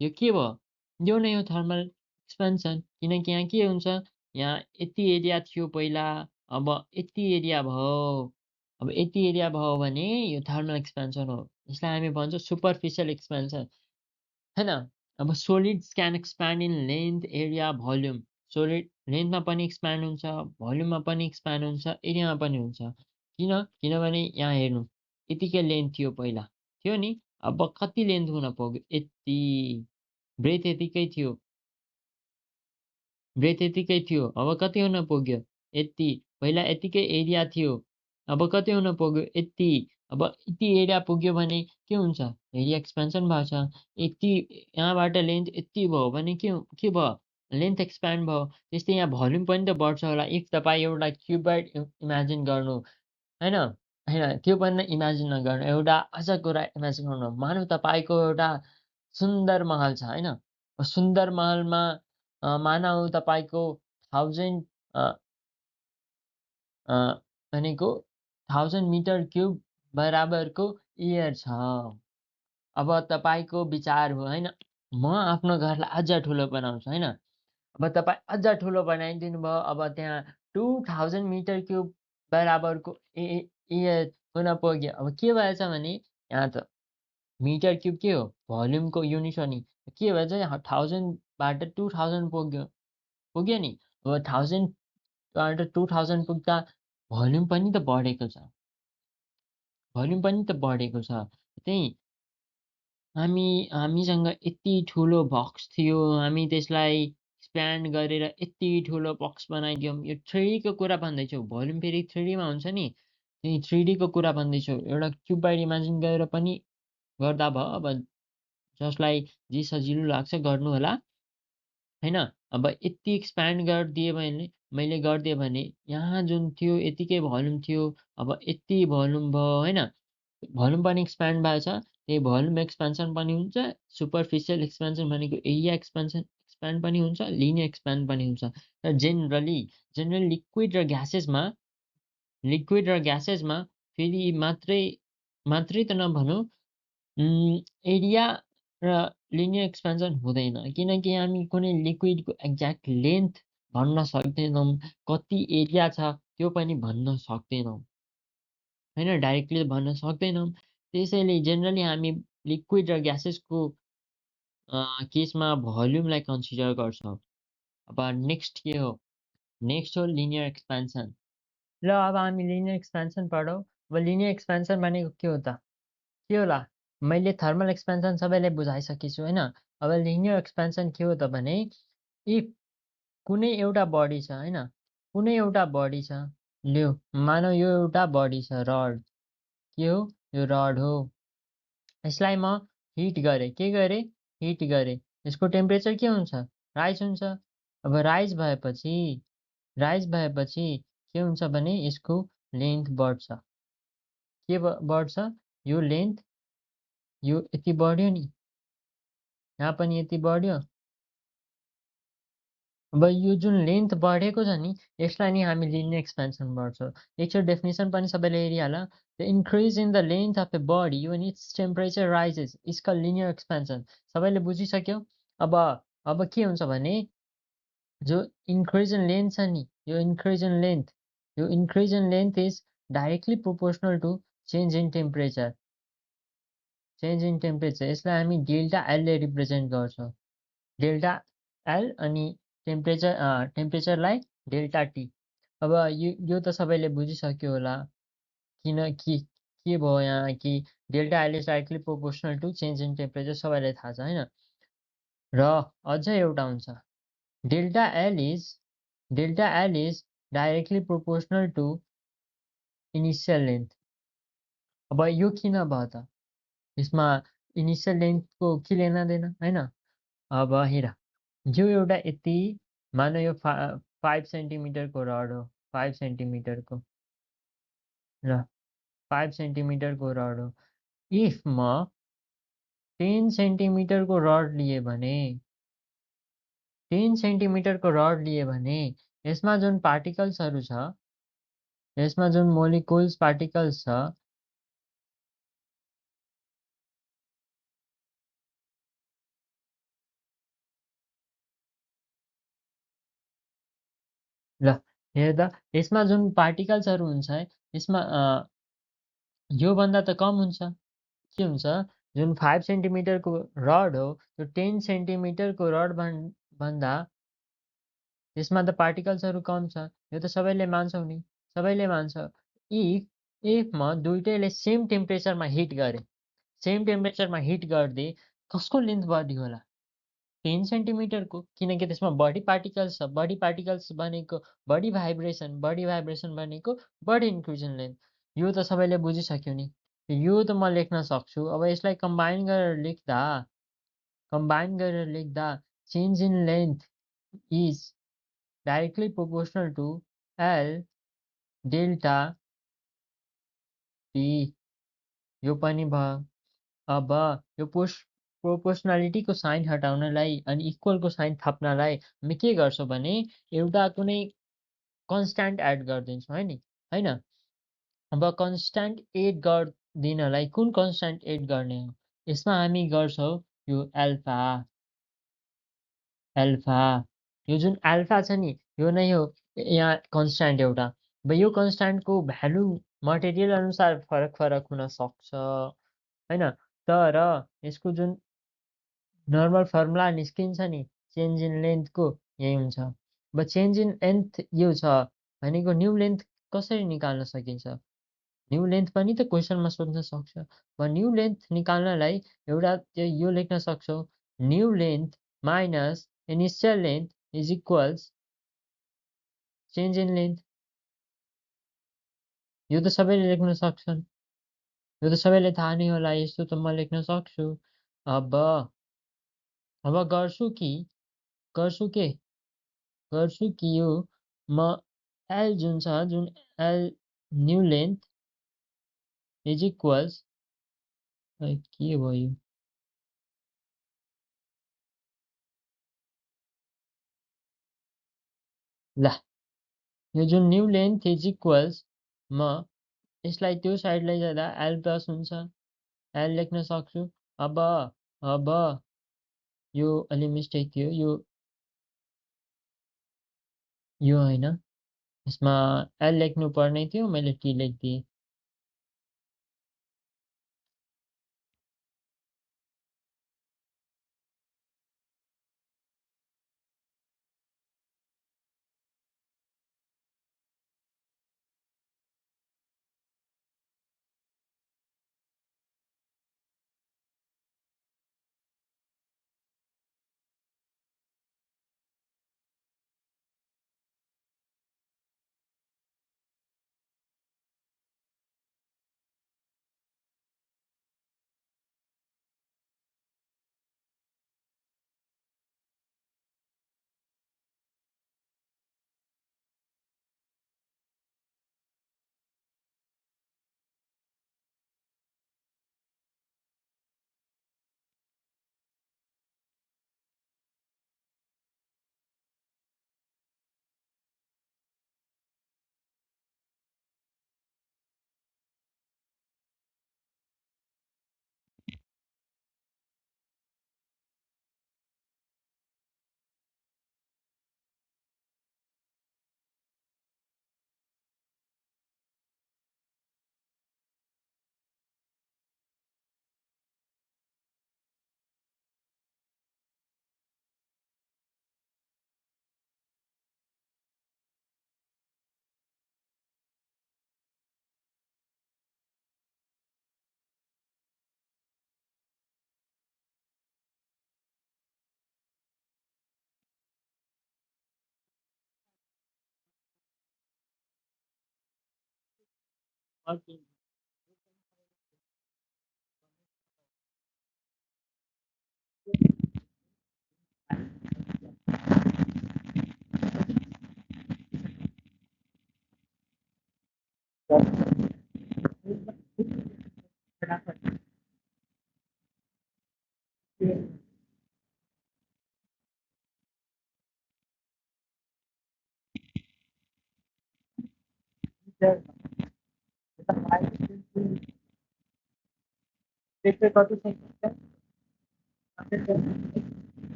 यो के भयो? यो नै हो थर्मल एक्सपेन्सन किनकि यहाँ के हुन्छ यहाँ यति एरिया थियो पहिला अब यति एरिया भयो। अब यति एरिया भयो भने यो थर्मल एक्सपेन्सन हो। यसलाई हामी भन्छौँ सुपरफिसियल एक्सपेन्सन हैन? अब solids can expand in length, area, volume. Solid लेन्थमा पनि एक्सप्यान्ड हुन्छ, भोल्युममा पनि एक्सप्यान्ड हुन्छ, एरियामा पनि हुन्छ। किनभने यहाँ हेर्नु यतिकै लेन्थ थियो पहिला, थियो नि? अब कति लेन्थ हुन पुग्यो? यति। ब्रेथ यतिकै थियो। ब्रेथ यतिकै थियो। अब कति हुन पुग्यो? यति। पहिला यतिकै एरिया थियो। अब कति हुन पुग्यो? यति। अब यति एरिया पुग्यो भने के हुन्छ? एरिया एक्सपेन्सन भएको छ। यति यहाँबाट लेन्थ यति भयो भने के भयो? लेन्थ एक्सप्यान्ड भयो। त्यस्तै यहाँ भोल्युम पनि त बढ्छ होला। इफ तपाईँ एउटा क्युबोइड इमेजिन गर्नु होइन? होइन त्यो पनि इमेजिन नगर्नु। एउटा अझ कुरा इमेजिन गर्नु। मानौँ तपाईँको एउटा सुन्दर महल छ होइन? सुन्दर महलमा मानौँ तपाईँको 1000 अ अ, भनेको 1000 मिटर क्युब बराबरको एयर छ। अब तपाईँको विचार हो होइन? म आफ्नो घरलाई अझ ठुलो बनाउँछु होइन? अब तपाईँ अझ ठुलो बनाइदिनु भयो। अब त्यहाँ 2000 मिटर क्युब बराबरको एयर हुन पुग्यो। अब के भएछ भने यहाँ त मिटर क्युब के हो? भोल्युमको युनिट हो नि। के भएछ 1000 बाट 2000 पुग्यो। पुग्यो नि? अब 1000 बाट 2000 पुग्दा भोल्युम पनि त बढेको छ। भोल्युम पनि त बढेको छ। त्यही हामीसँग यति ठुलो बक्स थियो। हामी त्यसलाई एक्सप्यान्ड गरेर यति ठुलो बक्स बनाइदियौँ। यो 3D को कुरा भन्दैछु। भोल्युम फेरि 3D मा हुन्छ नि। त्यही 3D को कुरा भन्दैछु। एउटा क्युबोइड इमेजिन गरेर पनि गर्दा भयो। अब जसलाई जे सजिलो लाग्छ गर्नु होला। होइन? अब यति एक्सप्यान्ड गरिदिएँ भने मैले गरिदिएँ भने यहाँ जुन थियो यतिकै भोल्युम थियो। अब यति भोल्युम भयो होइन? भोल्युम पनि एक्सप्यान्ड भएको छ। त्यही भोल्युम एक्सपेन्सन पनि हुन्छ। सुपरफिसियल एक्सपेन्सन भनेको एरिया एक्सप्यान्ड पनि हुन्छ, लिनियर एक्सप्यान्ड पनि हुन्छ। र जेनरली लिक्विड र ग्यासेसमा फेरि मात्रै त नभनौँ एरिया र लिनियर एक्सपेन्सन हुँदैन। किनकि हामी कुनै लिक्विडको एक्ज्याक्ट लेन्थ भन्न सक्दैनौँ। कति एरिया छ त्यो पनि भन्न सक्दैनौँ। होइन? डाइरेक्टली भन्न सक्दैनौँ। त्यसैले जेनरली हामी लिक्विड र ग्यासेसको केसमा भोल्युमलाई कन्सिडर गर्छौँ। अब नेक्स्ट के हो? नेक्स्ट हो लिनियर एक्सपेन्सन। ल अब हामी लिनियर एक्सपेन्सन पढौँ। अब लिनियर एक्सपेन्सन भनेको के हो त? के होला? मैले थर्मल एक्सपेन्सन सबैलाई बुझाइसकेछु होइन? अब लिनियर एक्सपेन्सन के हो त भने इफ कुनै एउटा बडी छ होइन? कुनै एउटा बडी छ। ल्यो मानौँ यो एउटा बडी छ रड। के हो? यो रड हो। यसलाई म हिट गरेँ। के गरेँ? हिट गरेँ। यसको टेम्परेचर के हुन्छ? राइज हुन्छ। अब राइज भएपछि के हुन्छ भने यसको लेन्थ बढ्छ। के बढ्छ? यो लेन्थ यो यति बढ्यो नि। यहाँ पनि यति बढ्यो। अब यो जुन लेन्थ बढेको छ नि यसलाई नि हामी लिनियर एक्सपेन्सन भन्छौँ। यसको डेफिनिसन पनि सबैले हेरिहाल। The increase in the length of a body when its temperature rises is called linear expansion। सबैले बुझिसक्यो? अब के हुन्छ भने जो इन्क्रिज इन लेन्थ छ नि यो increase in length is directly proportional to change in temperature. यसलाई हामी डेल्टा एलले रिप्रेजेन्ट गर्छौँ। डेल्टा एल अनि टेम्परेचरलाई डेल्टा टी। अब यो त सबैले बुझिसक्यो होला। किनकि के भयो यहाँ कि delta L is directly proportional to change in temperature सबैलाई थाहा छ होइन? र अझ एउटा हुन्छ delta L is directly proportional to initial length. अब यो किन भयो त? यसमा इनिसियल लेन्थको के लेना देन होइन? अब हेर यो एउटा यति मानो यो 5 सेन्टिमिटरको रड हो, 5 सेन्टिमिटरको र 5 सेन्टिमिटरको रड हो। इफ म 10 सेन्टिमिटरको रड लिएँ भने 10 सेन्टिमिटरको रड लिएँ भने यसमा जुन पार्टिकल्सहरू छ, यसमा जुन मोलिकुल्स पार्टिकल्स छ, ल हेर्दा यसमा जुन पार्टिकल्सहरू हुन्छ यसमा योभन्दा त कम हुन्छ। के हुन्छ? जुन 5 सेन्टिमिटरको रड हो त्यो 10 सेन्टिमिटरको रड भन्दा त्यसमा त पार्टिकल्सहरू कम छ। यो त सबैले मान्छौँ नि, सबैले मान्छ। इफ इफ म दुइटैले सेम टेम्परेचरमा हिट गरेँ, सेम टेम्परेचरमा हिट गरिदिएँ, कसको लेन्थ बढी होला? 10 सेन्टिमिटरको, किनकि त्यसमा बढी पार्टिकल्स छ। बढी भाइब्रेसन भनेको बढी इन्क्रिज इन लेन्थ। यो त सबैले बुझिसक्यो नि। यो त म लेख्न सक्छु। अब यसलाई कम्बाइन गरेर लेख्दा change in length is directly proportional to L delta T. यो पनि भयो। अब यो प्रोपोर्सनालिटीको साइन हटाउनलाई अनि इक्वलको साइन थप्नलाई हामी के गर्छौँ भने एउटा कुनै कन्स्ट्यान्ट एड गरिदिन्छौँ है नि, होइन? अब कन्स्ट्यान्ट एड गरिदिनलाई कुन कन्स्ट्यान्ट एड गर्ने हो? यसमा हामी गर्छौँ यो एल्फा। एल्फा यो जुन एल्फा छ नि यो नै हो यहाँ कन्स्ट्यान्ट एउटा। अब यो कन्स्ट्यान्टको भ्यालु मटेरियल अनुसार फरक फरक हुन सक्छ, होइन? तर यसको जुन नर्मल फर्मुला निस्किन्छ नि चेन्ज इन लेन्थको यही हुन्छ। अब चेन्ज इन लेन्थ यो छ भनेको न्यू लेन्थ कसरी निकाल्न सकिन्छ? न्यू लेन्थ पनि त क्वेसनमा सोध्न सक्छ। अब न्यू लेन्थ निकाल्नलाई एउटा यो लेख्न सक्छौँ, new length minus initial length is equals change in length. यो त सबैले लेख्न सक्छन्, यो त सबैले थाहा नै होला, यस्तो त म लेख्न सक्छु। अब अब गर्छु के गर्छु कि यो म एल जुन छ जुन L new length is equals के भयो ल यो जुन न्यू लेन्थ इज इक्वल्स म यसलाई त्यो साइड लैजाँदा एल प्लस हुन्छ, एल लेख्न सक्छु। अब अब यो अलि मिस्टेक थियो, यो होइन, यसमा एल लेख्नु पर्ने थियो, मैले टी लेखिदिएँ।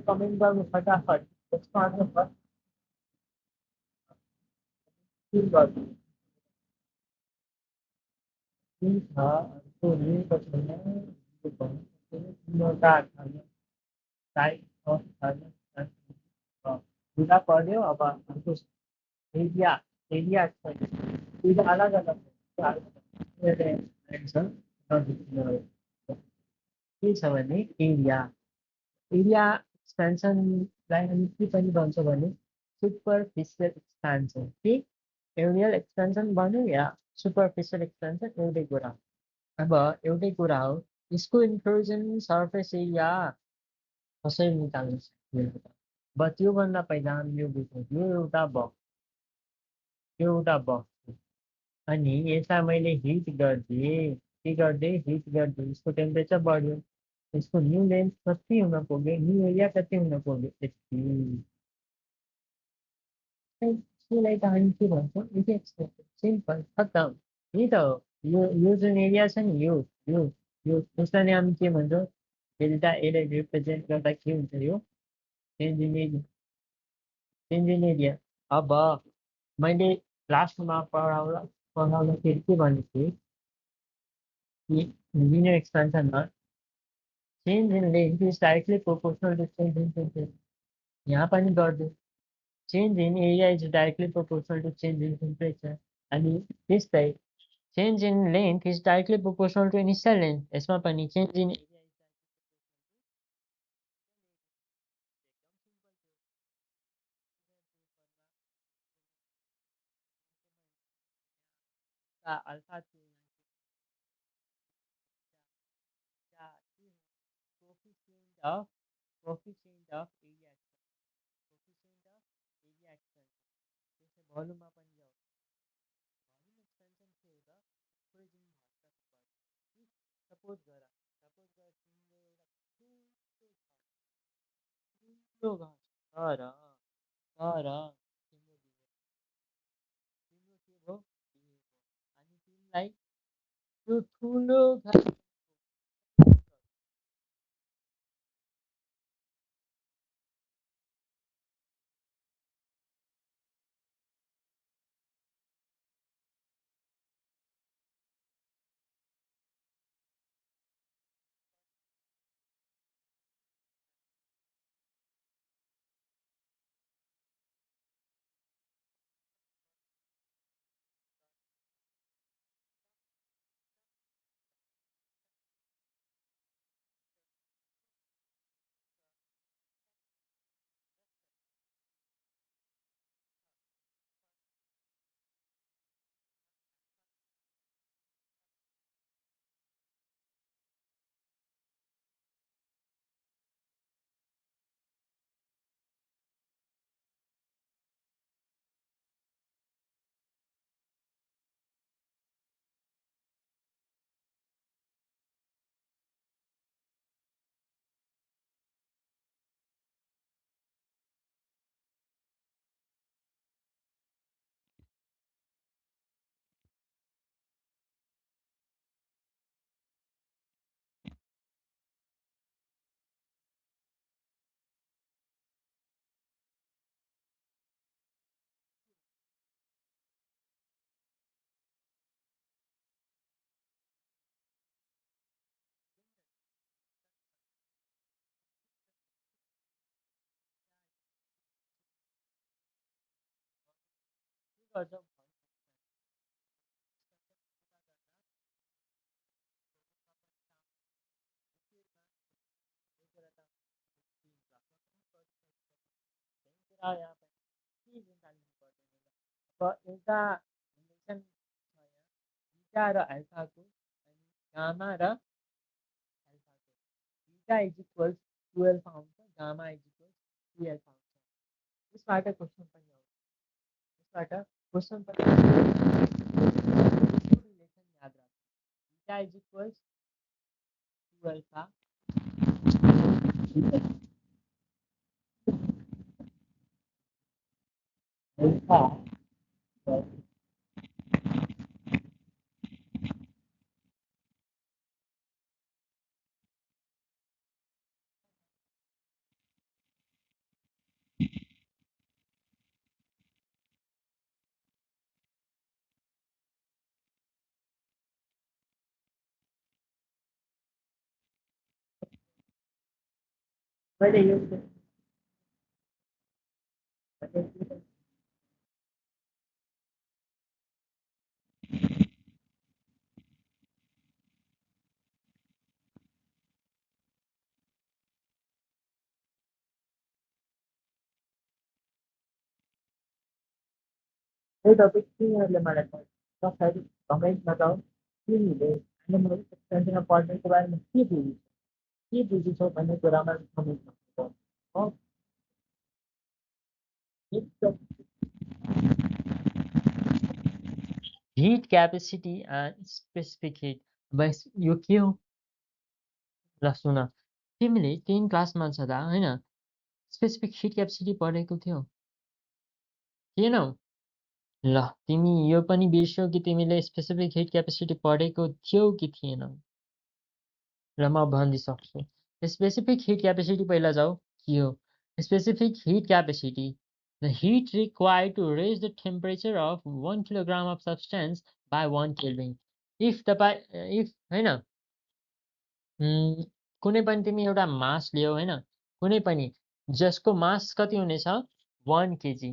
कमेंट करो फटाफट उसको आगे फर्स्ट फील कर था तो ये बचना मोटा खाना टाइप और खाना पूरा पढ़ो अब हमको एरिया एरिया पूरा अलग अलग आंसर के छ भने एरिया एरिया एक्सपेन्सनलाई हामी के पनि भन्छ भने सुपरफिसियल एक्सपेन्सन के एरियल एक्सपेन्सन भन्यो या सुपरफिसियल एक्सपेन्सन एउटै कुरा अब एउटै कुरा हो यसको इन्क्लुजन सर्फेस एरिया कसरी निकाल्न सकिन्छ त त्योभन्दा पहिला हामी यो बुझ्नु यो एउटा बक्स अनि यसलाई मैले हिट गरिदिएँ के गरिदिएँ हिट गरिदिएँ यसको टेम्परेचर बढ्यो यसको न्यू लेन्थ कति हुन पुग्यो न्यू एरिया कति हुन पुग्यो यति यसलाई त हामी के भन्छौँ इट एक्सपेक्टेड सिम्पल खतम यही त हो यो जुन एरिया छ नि यो यसलाई नै हामी के भन्छौँ डेल्टा एलाई रिप्रेजेन्ट गर्दा के हुन्छ यो change in area change in area अब मैले लास्टमा पढाउँदाखेरि के भनेको थिएँ कि लिनियर एक्सपेन्सनमा change in length is directly proportional to change in temperature यहाँ पनि गरिदियो change in area is directly proportional to change in temperature अनि त्यस्तै change in length is directly proportional to initial length यसमा पनि change in alpha of coefficient of area coefficient of area expansion जैसे भोल्युममा पनि जाऊ भोल्युम एक्सपेन्सन के हो त क्रोजिङ भर्सस सपोज गर तिम्रो एउटा ठुलो घर तर तिम्रो के भयो अनि तिमीलाई त्यो ठुलो घर के गर्छ यहाँ एउटा रिलेसन छ यहाँ बीटा र अल्फाको अनि गामा र अल्फाको बीटा इज इक्वल्स 12 आउँछ गामा इज इक्वल्स 12 आउँछ यसबाट क्वेसन पनि आउँछ यसबाट क्वेसन पनि रिलेसन याद राख्नु beta is equals 2 alpha alpha मैले यो टपिक तिमीहरूले मलाई पछाडि कमेन्टमा जाऊ तिमीले एनिमल एक्सटेन्सनमा पढ्नेको बारेमा के बुझिछौ भन्ने कुरामा कमेन्टमा हो हिट क्यापेसिटी स्पेसिफिक हिट बस यो के हो ल सुन तिमीले 10 क्लासमा छँदा होइन स्पेसिफिक हिट क्यापेसिटी पढेको थियो थिएनौ ल तिमी यो पनि बिर्स्यौ कि तिमीले स्पेसिफिक हिट क्यापेसिटी पढेको थियौ कि थिएनौ र म भनिदिइसक्छु स्पेसिफिक हिट क्यापेसिटी पहिला जाऊ के हो specific heat capacity the heat required to raise the temperature of 1 kilogram of substance by 1 Kelvin. If if होइन कुनै पनि तिमी एउटा मास लियो होइन कुनै पनि जसको मास कति हुनेछ 1 केजी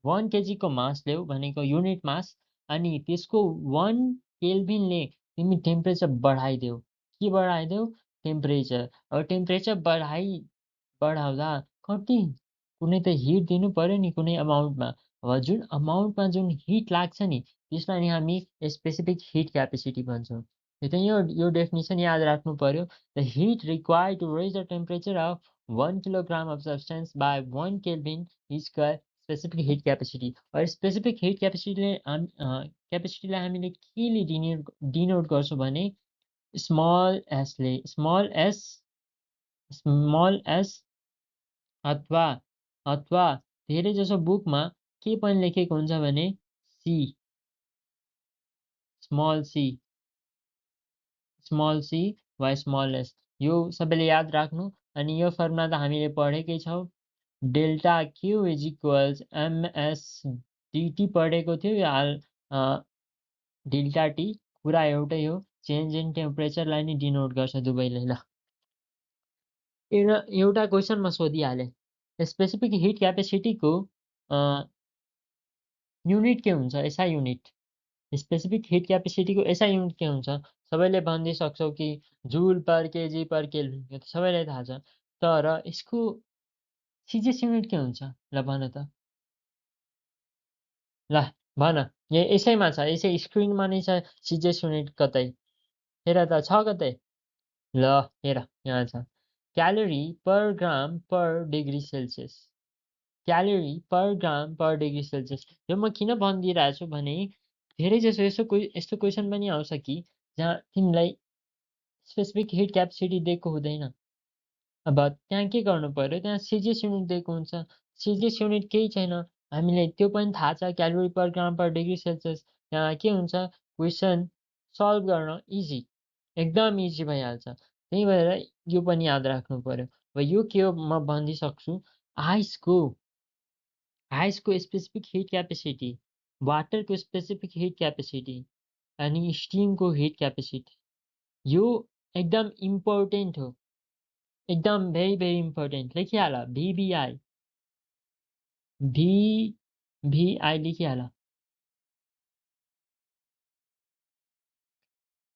1 केजीको मास ल्याऊ भनेको युनिट मास अनि त्यसको 1 केल्भिनले तिमी टेम्परेचर बढाइदेऊ के बढाइदेऊ टेम्परेचर अब टेम्परेचर बढाउँदा कति कुनै त हिट दिनु पर्यो नि कुनै अमाउन्टमा अब जुन अमाउन्टमा जुन हिट लाग्छ नि त्यसलाई नि हामी स्पेसिफिक हिट क्यापेसिटी भन्छौँ त्यही यो डेफिनेसन याद राख्नु पर्यो the heat required to raise the temperature of 1 kilogram of substance by 1 kelvin is called specific heat capacity specific heat क्यापेसिटीलाई हामीले केले डिनोट गर्छौँ भने स्मल एस अथवा धेरै जसो बुकमा के पनि लेखेको हुन्छ भने सी स्मल सी वा स्मल एस यो सबैले याद राख्नु अनि यो फर्मुला त हामीले पढेकै छौँ delta Q is equals MS DT पढेको थियो यो हाल डेल्टा टी कुरा एउटै हो चेन्ज इन टेम्परेचरलाई नि डिनोट गर्छ दुवैले ल एउटा क्वेसनमा सोधिहालेँ स्पेसिफिक हिट क्यापेसिटीको युनिट के हुन्छ एसआई युनिट स्पेसिफिक हिट क्यापेसिटीको एसआई युनिट के हुन्छ सबैले भनिदिइसक्छौ कि जुल पर केजी पर केल्भिन यो त सबैलाई थाहा छ तर यसको सिजिएस युनिट के हुन्छ ल भन त ल भन यसैमा छ यसै स्क्रिनमा नै छ सिजिएस युनिट कतै हेर त छ कतै ल हेर यहाँ छ क्यालोरी पर ग्राम पर डिग्री सेल्सियस क्यालोरी पर ग्राम पर डिग्री सेल्सियस यो म किन भनिदिइरहेको छु भने धेरै जसो यस्तो क्वेसन पनि आउँछ कि जहाँ तिमीलाई स्पेसिफिक हिट क्यापेसिटी दिएको हुँदैन अब त्यहाँ के गर्नु पर्यो त्यहाँ सिजिएस युनिट दिएको हुन्छ सिजिएस युनिट केही छैन हामीले त्यो पनि थाहा छ क्यालोरी पर ग्राम पर डिग्री सेल्सियस त्यहाँ के हुन्छ क्वेसन सल्भ गर्न इजी एकदम इजी भइहाल्छ त्यही भएर यो पनि याद राख्नु पर्यो अब यो के हो म भनिदिइसक्छु आइसको स्पेसिफिक हिट क्यापेसिटी वाटरको स्पेसिफिक हिट क्यापेसिटी अनि स्टिमको हिट क्यापेसिटी यो एकदम इम्पोर्टेन्ट हो एकदम भेरी भेरी इम्पोर्टेन्ट लेखिहाल भिआई लेखिहाल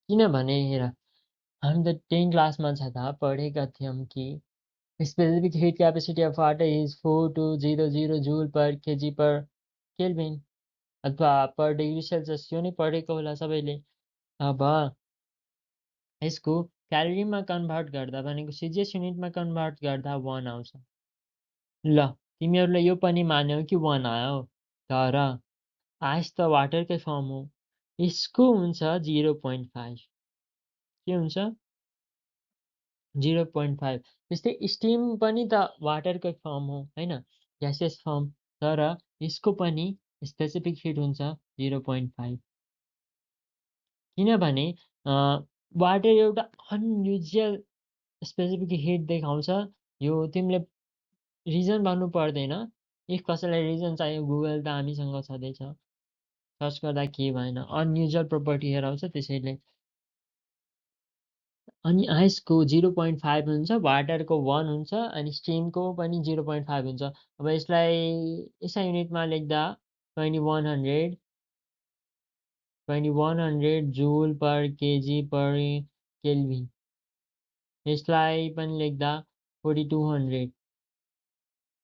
किनभने हेर हामी त 10 क्लासमा छँदा पढेका थियौँ कि specific heat capacity of water is 4200 joule per KG per Calvin अथवा पर डिग्री सेल्सियस यो नै पढेको होला सबैले। अब यसको क्यालोरीमा कन्भर्ट गर्दा भनेको सिजिएस युनिटमा कन्भर्ट गर्दा 1 आउँछ। ल तिमीहरूले यो पनि मान्यौ कि 1 आयो, तर आइस त वाटरकै फर्म हो। यसको हुन्छ 0.5। के हुन्छ? 0.5। त्यस्तै स्टिम पनि त वाटरकै फर्म हो हैन, ग्यासियस फर्म, तर यसको पनि स्पेसिफिक हिट हुन्छ 0.5। किनभने वाटर एउटा अनयुजुअल स्पेसिफिक हिट देखाउँछ। यो तिमीले रिजन भन्नु पर्दैन। इफ कसैलाई रिजन चाहियो गुगल त हामीसँग छँदैछ, सर्च गर्दा के भएन, अनयुजुअल प्रोपर्टी हेराउँछ त्यसैले। अनि आइसको 0.5 हुन्छ, वाटरको 1 हुन्छ, अनि स्टिमको पनि 0.5 हुन्छ। अब यसलाई एसआई युनिटमा लेख्दा 2100 joule per KG per Calvin. यसलाई पनि लेख्दा 4200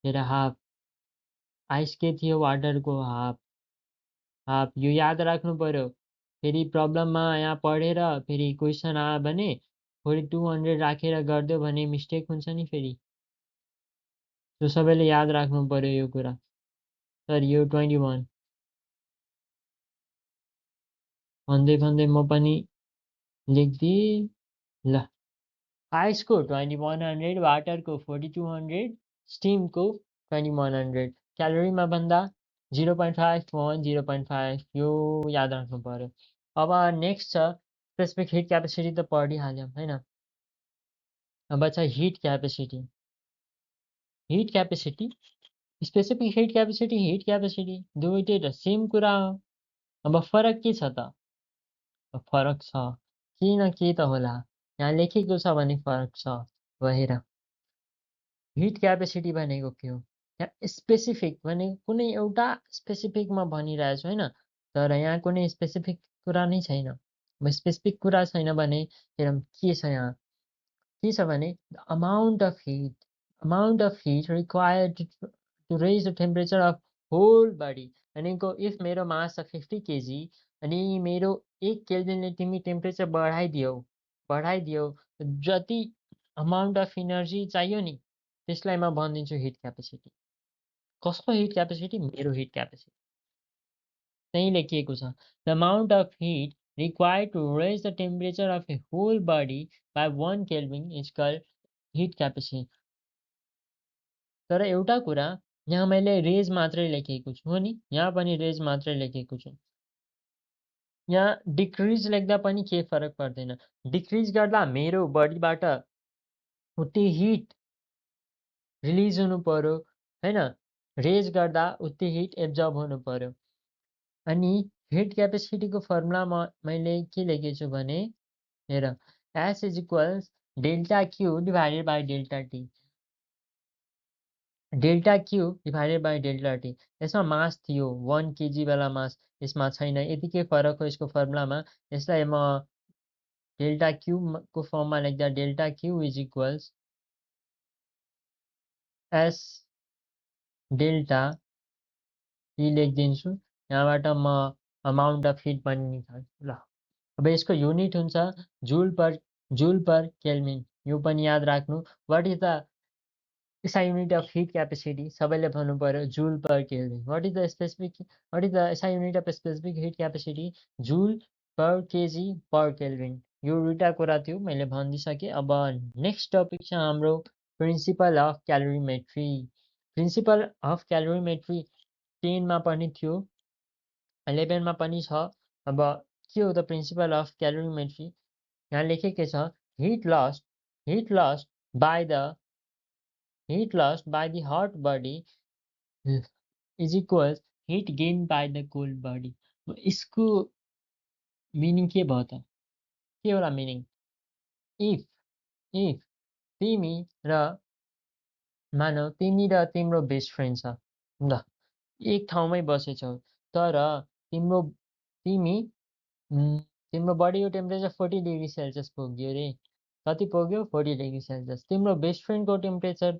तेरा हाफ। आइस के थियो? वाटरको हाफ। यो याद राख्नु पर्यो। फेरि प्रब्लममा यहाँ पढेर फेरि क्वेसन आयो भने 4200 राखेर गरिदियो भने मिस्टेक हुन्छ नि फेरि। त्यो सबैले याद राख्नु पर्यो यो कुरा। तर यो 21 भन्दै म पनि लेखिदिएँ। ल आइसको 2100, वाटरको 4200, स्टिमको 2100। क्यालोरीमा भन्दा 0.5 1 0.5 यो याद राख्नु पर्यो। अब नेक्स्ट छ स्पेसिफिक हिट क्यापेसिटी त पढिहाल्यौँ हैन। अब छ heat capacity. Heat capacity, specific heat capacity दुवैटै त सेम कुरा हो। अब फरक के छ त? फरक छ। केही न केही त होला। यहाँ लेखेको छ भने फरक छ। अब हेर, हिट क्यापेसिटी भनेको के हो? यहाँ स्पेसिफिक भनेको कुनै एउटा स्पेसिफिकमा भनिरहेछु हैन, तर यहाँ कुनै स्पेसिफिक कुरा नै छैन। अब स्पेसिफिक कुरा छैन भने हेरौँ के छ यहाँ। के छ भने amount of heat required to raise the temperature of whole body। भनेको इफ मेरो मास छ 50 केजी अनि मेरो 1 केल्भिनले तिमी टेम्परेचर बढाइदियौ, जति अमाउन्ट अफ इनर्जी चाहियो नि त्यसलाई म भनिदिन्छु हिट क्यापेसिटी। कसको हिट क्यापेसिटी? मेरो हिट क्यापेसिटी। त्यही लेखिएको छ, the amount of heat required to raise the temperature of a whole body by 1 Kelvin is called heat capacity। तर एउटा कुरा, यहाँ मैले रेज मात्रै लेखेको छु हो नि, यहाँ पनि रेज मात्रै लेखेको छु। यहाँ डिक्रिज लेख्दा पनि के फरक पर्दैन। डिक्रिज गर्दा मेरो बडीबाट उति हिट रिलिज हुनु पर्यो हैन, रेज गर्दा उति हिट एब्जर्ब हुनु पर्यो। अनि हिट क्यापेसिटीको फर्मुला मैले के लेखेको छु भने हेर, S is equals delta Q divided by delta T. Delta Q divided by delta T. यसमा मास थियो 1 केजी वाला मास यसमा छैन, यतिकै फरक हो यसको फर्मुलामा। यसलाई म डेल्टा क्यू को फर्ममा लेख्दा delta Q is equals S delta T लेखिदिन्छु। यहाँबाट म अमाउन्ट अफ हिट पनि निकाल्छु। ल अब यसको युनिट हुन्छ जूल पर केल्भिन। यो पनि याद राख्नु। What is the SI unit of heat capacity? सबैले भन्नु पर्यो joule per kelvin. What is the SI unit of specific heat capacity? Joule per KG per kelvin. यो दुईटा कुरा थियो, मैले भनिदिइसकेँ। अब नेक्स्ट टपिक छ हाम्रो प्रिन्सिपल अफ क्यालोरीमेट्री। प्रिन्सिपल अफ क्यालोरीमेट्री 10 मा पनि थियो, 11 मा पनि छ। अब के हो त प्रिन्सिपल अफ क्यालोरीमेट्री? यहाँ लेखेकै छ heat lost by the hot body is equals heat gained by the cold body। यसको मिनिङ के भयो त? के होला मिनिङ? इफ तिमी र तिम्रो बेस्ट फ्रेन्ड छ ल, एक ठाउँमै बसेछौ, तर तिमी तिम्रो बडीको टेम्परेचर 40 डिग्री सेल्सियस पुग्यो रे। कति पुग्यो? 40 डिग्री सेल्सियस। तिम्रो बेस्ट फ्रेन्डको टेम्परेचर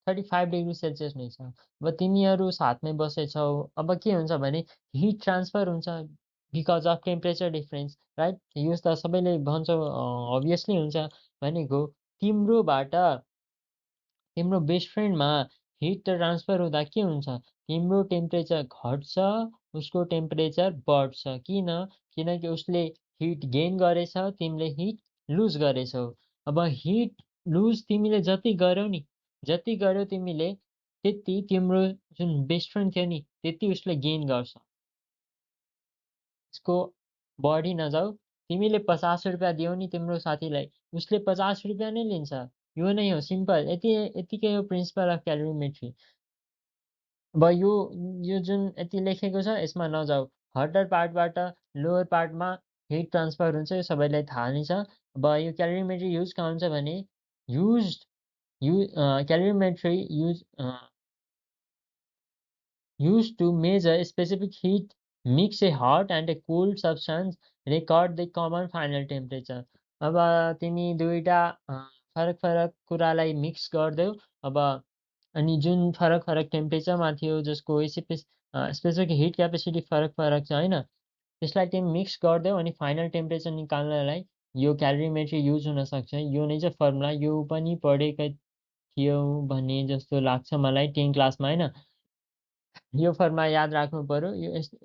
35 डिग्री सेल्सियस नै छ। अब तिमीहरू साथमै बसेछौ, अब के हुन्छ भने हिट ट्रान्सफर हुन्छ because of temperature difference, right? यो त सबैले भन्छौ अभियसली हुन्छ भनेको तिम्रोबाट तिम्रो बेस्ट फ्रेन्डमा हिट ट्रान्सफर हुँदा के हुन्छ? तिम्रो टेम्परेचर घट्छ, उसको टेम्परेचर बढ्छ। किन? किनकि उसले हिट गेन गरेछ, तिमीले हिट लुज गरेछौ। अब हिट लुज तिमीले जति गर्यौ नि, जति गर्यौ तिमीले त्यति तिम्रो जुन बेस्ट फ्रेन्ड थियो नि, त्यति उसले गेन गर्छ। उसको बढी नजाऊ, तिमीले 50 रुपियाँ दियौ नि तिम्रो साथीलाई, उसले 50 रुपियाँ नै लिन्छ। यो नै हो सिम्पल। यतिकै हो प्रिन्सिपल अफ क्यालोरिमेट्री। अब यो यो जुन यति लेखेको छ यसमा नजाऊ। हटर पार्टबाट लोवर पार्टमा हिट ट्रान्सफर हुन्छ, यो सबैलाई थाहा नै छ। अब यो क्यालोरिमेट्री युज कहाँ हुन्छ भने used you calorimetry used to measure specific heat, mix a hot and a cold substance, record the common final temperature. अब तिमी दुईटा फरक फरक कुरालाई मिक्स गर्देऊ। अब अनि जुन फरक फरक टेम्परेचरमा थियो, जसको स्पेसिफिक हिट क्यापेसिटी फरक फरक छ होइन, त्यसलाई तिमी मिक्स गर्देऊ अनि फाइनल टेम्परेचर निकाल्नलाई यो क्यालोरिमेट्री युज हुनसक्छ। यो नै चाहिँ फर्मुला। यो पनि पढेकै थियौ भन्ने जस्तो लाग्छ मलाई 10 क्लासमा होइन। यो फर्मुला याद राख्नु पर्यो।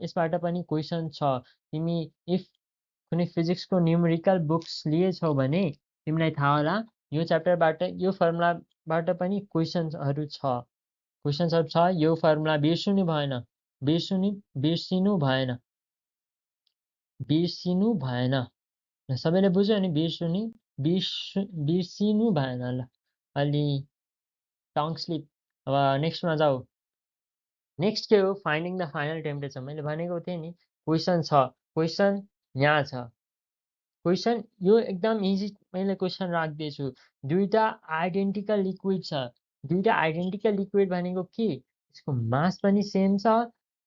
यसबाट पनि क्वेसन छ। तिमी इफ कुनै फिजिक्सको न्युमेरिकल बुक्स लिएछौ भने तिमीलाई थाहा होला यो च्याप्टरबाट यो फर्मुलाबाट पनि क्वेसन्सहरू छ। यो फर्मुला बिर्सिनु भएन। बिर्सिनु भएन। ल, सबैले बुझ्यो अनि बिर्सिनु भएन। ल, अलि टङ स्लिप। अब नेक्स्टमा जाऊ। नेक्स्ट के हो? Finding the final temperature. मैले भनेको थिएँ नि क्वेसन छ। क्वेसन यहाँ छ। क्वेसन यो एकदम इजी मैले क्वेसन राख्दैछु। दुईटा आइडेन्टिकल लिक्विड छ। दुईटा आइडेन्टिकल लिक्विड भनेको के? त्यसको मास पनि सेम छ,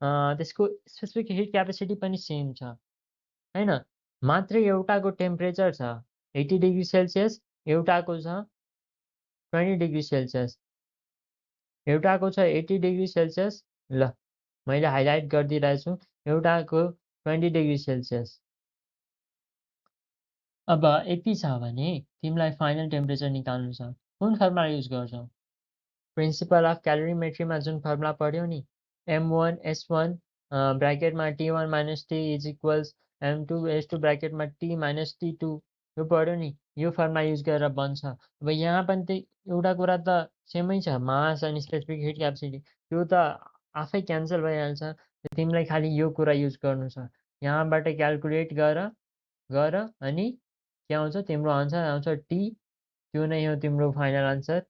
त्यसको स्पेसिफिक हिट क्यापेसिटी पनि सेम छ होइन। मात्रै एउटाको टेम्परेचर छ 80 डिग्री सेल्सियस, एउटाको छ 20 डिग्री सेल्सियस। एउटाको छ 80 डिग्री सेल्सियस, ल मैले हाइलाइट गरिदिइरहेछु, एउटाको 20 डिग्री सेल्सियस। अब यति छ भने तिमीलाई फाइनल टेम्परेचर निकाल्नु छ। कुन फर्मुला युज गर्छौ? प्रिन्सिपल अफ क्यालोरिमेट्रीमा जुन फर्मुला पढ्यौ नि, M1 S1 ब्राकेटमा T1 minus T is equals M2 S2 ब्राकेटमा T minus T2, यो पढ्यौ नि, यो फर्मुला युज गरेर बन्छ। अब यहाँ पनि त एउटा कुरा त सेमै छ, मास अनि स्पेसिफिक हिट क्यापेसिटी। त्यो त आफै क्यान्सल भइहाल्छ। तिमीलाई खालि यो कुरा युज गर्नु छ। यहाँबाट क्यालकुलेट गर अनि के आउँछ? तिम्रो आन्सर आउँछ टी। त्यो नै हो तिम्रो फाइनल आन्सर।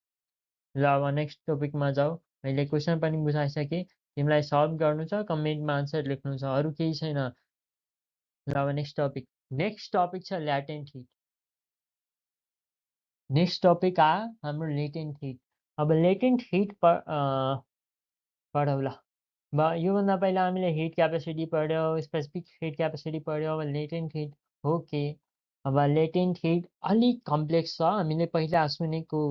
ल, अब नेक्स्ट टपिकमा जाऊ। मैले क्वेसन पनि बुझाइसकेँ। तिमीलाई सल्भ गर्नु छ, कमेन्टमा आन्सर लेख्नु छ, अरू केही छैन। ल, अब नेक्स्ट टपिक छ ल्याटेन्ट हिट। नेक्स्ट टपिक हाम्रो लेटेन्ट हिट। अब लेटेन्ट हिट पढौँ ल। अब योभन्दा पहिला हामीले हिट क्यापेसिटी पढ्यौँ, स्पेसिफिक हिट क्यापेसिटी पढ्यौँ। अब लेटेन्ट हिट हो के? अब लेटेन्ट हिट अलिक कम्प्लेक्स छ, हामीले पहिला सुनेको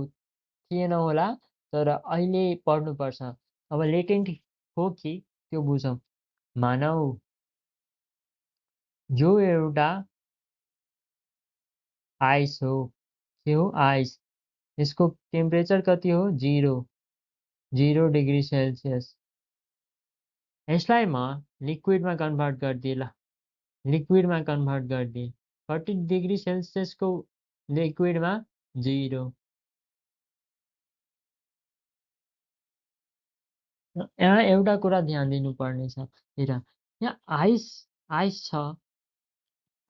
थिएन होला, तर अहिले पढ्नुपर्छ। अब लेटेन्ट हो कि त्यो बुझौँ। मानौ यो एउटा आइस हो। के हो? आइस। यसको टेम्परेचर कति हो? 0 डिग्री सेल्सियस। यसलाई म लिक्विडमा कन्भर्ट गरिदिएँ। ल, लिक्विडमा कन्भर्ट गरिदिएँ। 30 डिग्री सेल्सियसको लिक्विडमा 0। यहाँ एउटा कुरा ध्यान दिनुपर्ने छ। हेर, यहाँ आइस छ,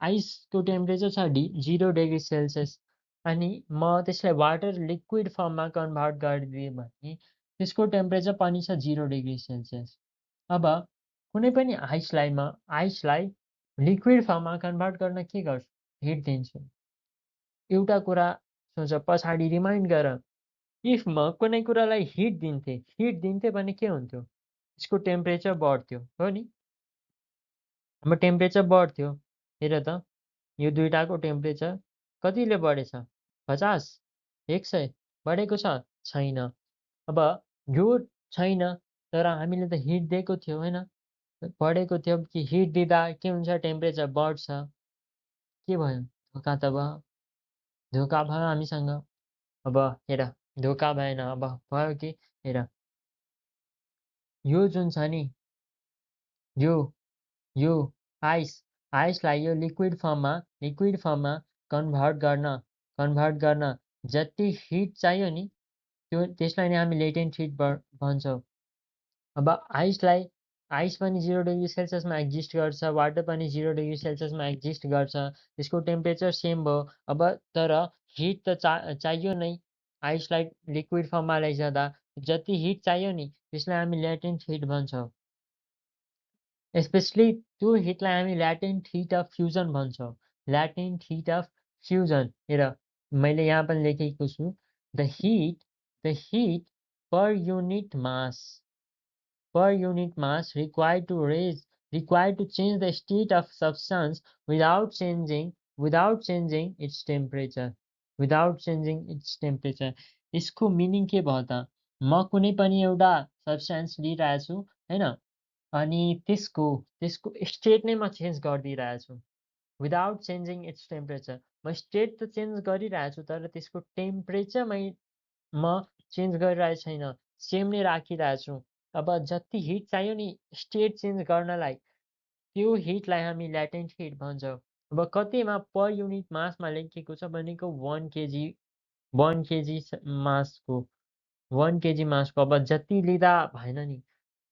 आइसको टेम्परेचर छ 0 डिग्री सेल्सियस। अनि म त्यसलाई वाटर लिक्विड फर्ममा कन्भर्ट गरिदिएँ भने त्यसको टेम्परेचर पनि छ 0 डिग्री सेल्सियस। अब कुनै पनि आइसलाई लिक्विड फर्ममा कन्भर्ट गर्न के गर्छु? हिट दिन्छु। एउटा कुरा सोच, पछाडि रिमाइन्ड गर। इफ म कुनै कुरालाई हिट दिन्थेँ भने के हुन्थ्यो? यसको टेम्परेचर बढ्थ्यो, हो नि? अब टेम्परेचर बढ्थ्यो। हेर त, यो दुईटाको टेम्परेचर कतिले बढेछ? 50, 100 बढेको छ? छैन। अब यो छैन, तर हामीले त हिट दिएको थियो होइन? पढेको थियो कि हिट दिँदा के हुन्छ टेम्परेचर बढ्छ। के भयो? धोका त भयो। धोका भयो हामीसँग। अब हेर धोका भएन अब भयो कि हेर यो जुन छ नि यो यो आइस आइसलाई यो लिक्विड फर्ममा कन्भर्ट गर्न जति हिट चाहियो नि त्यसलाई नै हामी लेटेन्ट हिट भन्छौँ। अब आइस पनि 0 डिग्री सेल्सियसमा एक्जिस्ट गर्छ, वाटर पनि 0 डिग्री सेल्सियसमा एक्जिस्ट गर्छ। त्यसको टेम्परेचर सेम भयो। अब तर हिट त चाहियो नै आइसलाई लिक्विड फर्ममा लैजाँदा। जति हिट चाहियो नि त्यसलाई हामी ल्याटेन्ट हिट भन्छौँ। स्पेसली त्यो हिटलाई हामी ल्याटेन्ट हिट अफ फ्युजन भन्छौँ। ल्याटेन्ट हिट अफ फ्युजन हेर मैले यहाँ पनि लेखेको छु the hit per unit mass required to change the state of substance without changing its temperature यसको मिनिङ के भयो त म कुनै पनि एउटा सब्स्टान्स लिइरहेछु होइन अनि त्यसको स्टेट नै म चेन्ज गरिदिइरहेछु विदाउट चेन्जिङ इट्स टेम्परेचर म स्टेट त चेन्ज गरिरहेछु तर त्यसको टेम्परेचर म चेन्ज गरिरहेको छैन सेम नै राखिरहेछु। अब जति हिट चाहियो नि स्टेट चेन्ज गर्नलाई त्यो हिटलाई हामी ल्याटेन्ट हिट भन्छौँ। अब कतिमा पर युनिट मासमा लेखिएको छ भनेको 1 केजी मासको 1 केजी मासको अब जति लिँदा भएन नि।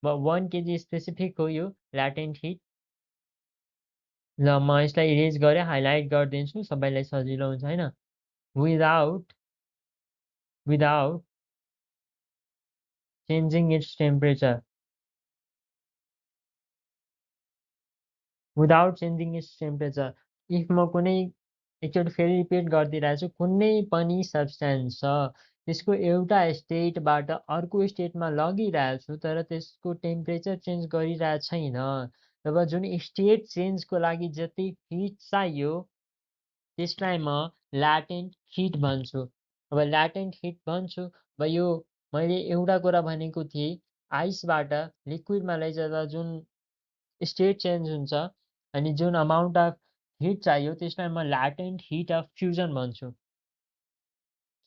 अब 1 केजी स्पेसिफिक हो यो ल्याटेन्ट हिट। ल म यसलाई इरेज गरेँ हाइलाइट गरिदिन्छु सबैलाई सजिलो हुन्छ होइन। Without without changing its temperature without changing its temperature if म कुनै एकचोटि फेरि रिपिट गरिदिइरहेछु कुनै पनि सब्स्टान्स छ त्यसको एउटा स्टेटबाट अर्को स्टेटमा लगिरहेको छु तर त्यसको टेम्परेचर चेन्ज गरिरहेको छैन तब जुन स्टेट चेन्जको लागि जति हिट चाहियो त्यसलाई म ल्याटेन्ट हिट भन्छु। अब ल्याटेन्ट हिट भन्छु अब यो मैले एउटा कुरा भनेको थिएँ आइसबाट लिक्विडमा लैजाँदा जुन स्टेट चेन्ज हुन्छ अनि जुन अमाउन्ट अफ हिट चाहियो त्यसलाई म ल्याटेन्ट हिट अफ फ्युजन भन्छु।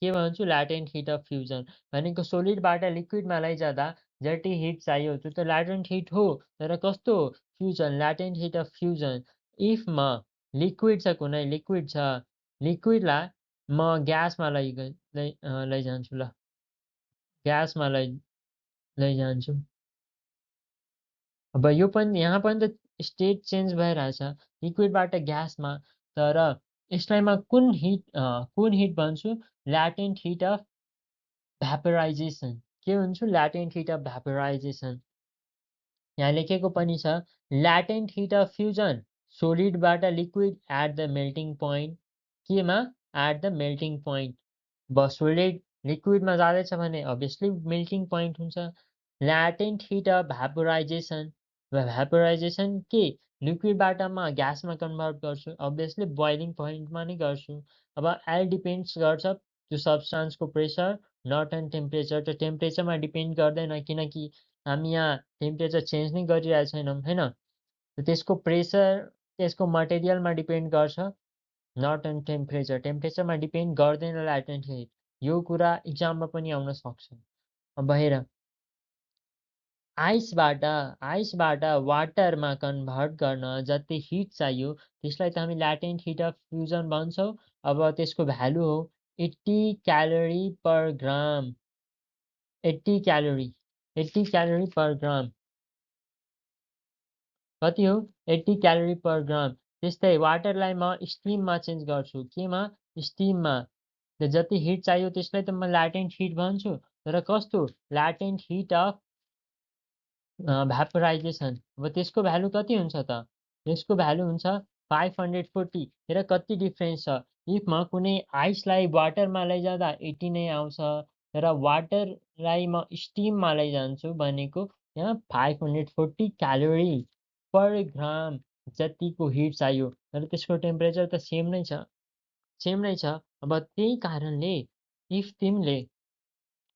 के भन्छु ल्याटेन्ट हिट अफ फ्युजन भनेको सोलिडबाट लिक्विडमा लैजाँदा जति हिट चाहियो त्यो त ल्याटेन्ट हिट हो तर कस्तो fusion latent heat of fusion if म लिक्विड छ कुनै लिक्विड छ लिक्विडलाई म ग्यासमा लैजान्छु ल ग्यासमा लैजान्छु। अब यो पनि यहाँ पनि त स्टेट चेन्ज भइरहेछ लिक्विडबाट ग्यासमा तर यसलाई म कुन हिट भन्छु ल्याटेन्ट हिट अफ भ्यापोराइजेसन के भन्छु ल्याटेन्ट हिट अफ भ्यापोराइजेसन। यहाँ लेखेको पनि छ ल्याटेन्ट हिट अफ फ्युजन सोलिडबाट liquid at the melting point केमा एट द मेल्टिङ पोइन्ट। अब सोलिड लिक्विडमा जाँदैछ भने अभियसली मेल्टिङ पोइन्ट हुन्छ। Latent heat of vaporisation vaporisation के लिक्विडबाट म ग्यासमा कन्भर्ट गर्छु अभियसली बोइलिङ पोइन्टमा नै गर्छु। अब एल डिपेन्ड्स गर्छ त्यो सब्स्टान्सको प्रेसर नट एन्ड टेम्परेचर त्यो टेम्परेचरमा डिपेन्ड गर्दैन किनकि हामी यहाँ टेम्परेचर चेन्ज नै गरिरहेको छैनौँ होइन। त्यसको प्रेसर त्यसको मटेरियलमा डिपेन्ड गर्छ नट एन्ड टेम्परेचरमा डिपेन्ड गर्दैन ल्याटेन्ट हिट। यो कुरा इक्जाममा पनि आउन सक्छ। अब हेर आइसबाट वाटरमा कन्भर्ट गर्न जति हिट चाहियो त्यसलाई त हामी ल्याटेन्ट हिट अफ फ्युजन भन्छौँ। अब त्यसको भ्यालु हो 80 क्यालोरी पर ग्राम 80 क्यालोरी पर ग्राम कति हो 80 क्यालोरी पर ग्राम। त्यस्तै वाटरलाई म स्टिममा चेन्ज गर्छु केमा स्टिममा जति हिट चाहियो त्यसलाई त म ल्याटेन्ट हिट भन्छु तर कस्तो ल्याटेन्ट हिट अफ भ्यापोराइजेसन। अब त्यसको भ्यालु कति हुन्छ त त्यसको भ्यालु हुन्छ 540 हेर कति डिफ्रेन्स छ। इफ म कुनै आइसलाई वाटरमा लैजाँदा 80 नै आउँछ तर वाटरलाई म स्टिममा लैजान्छु भनेको यहाँ 540 क्यालोरी पर ग्राम जतिको हिट चाहियो तर त्यसको टेम्परेचर त सेम नै छ। अब त्यही कारणले इफ तिमीले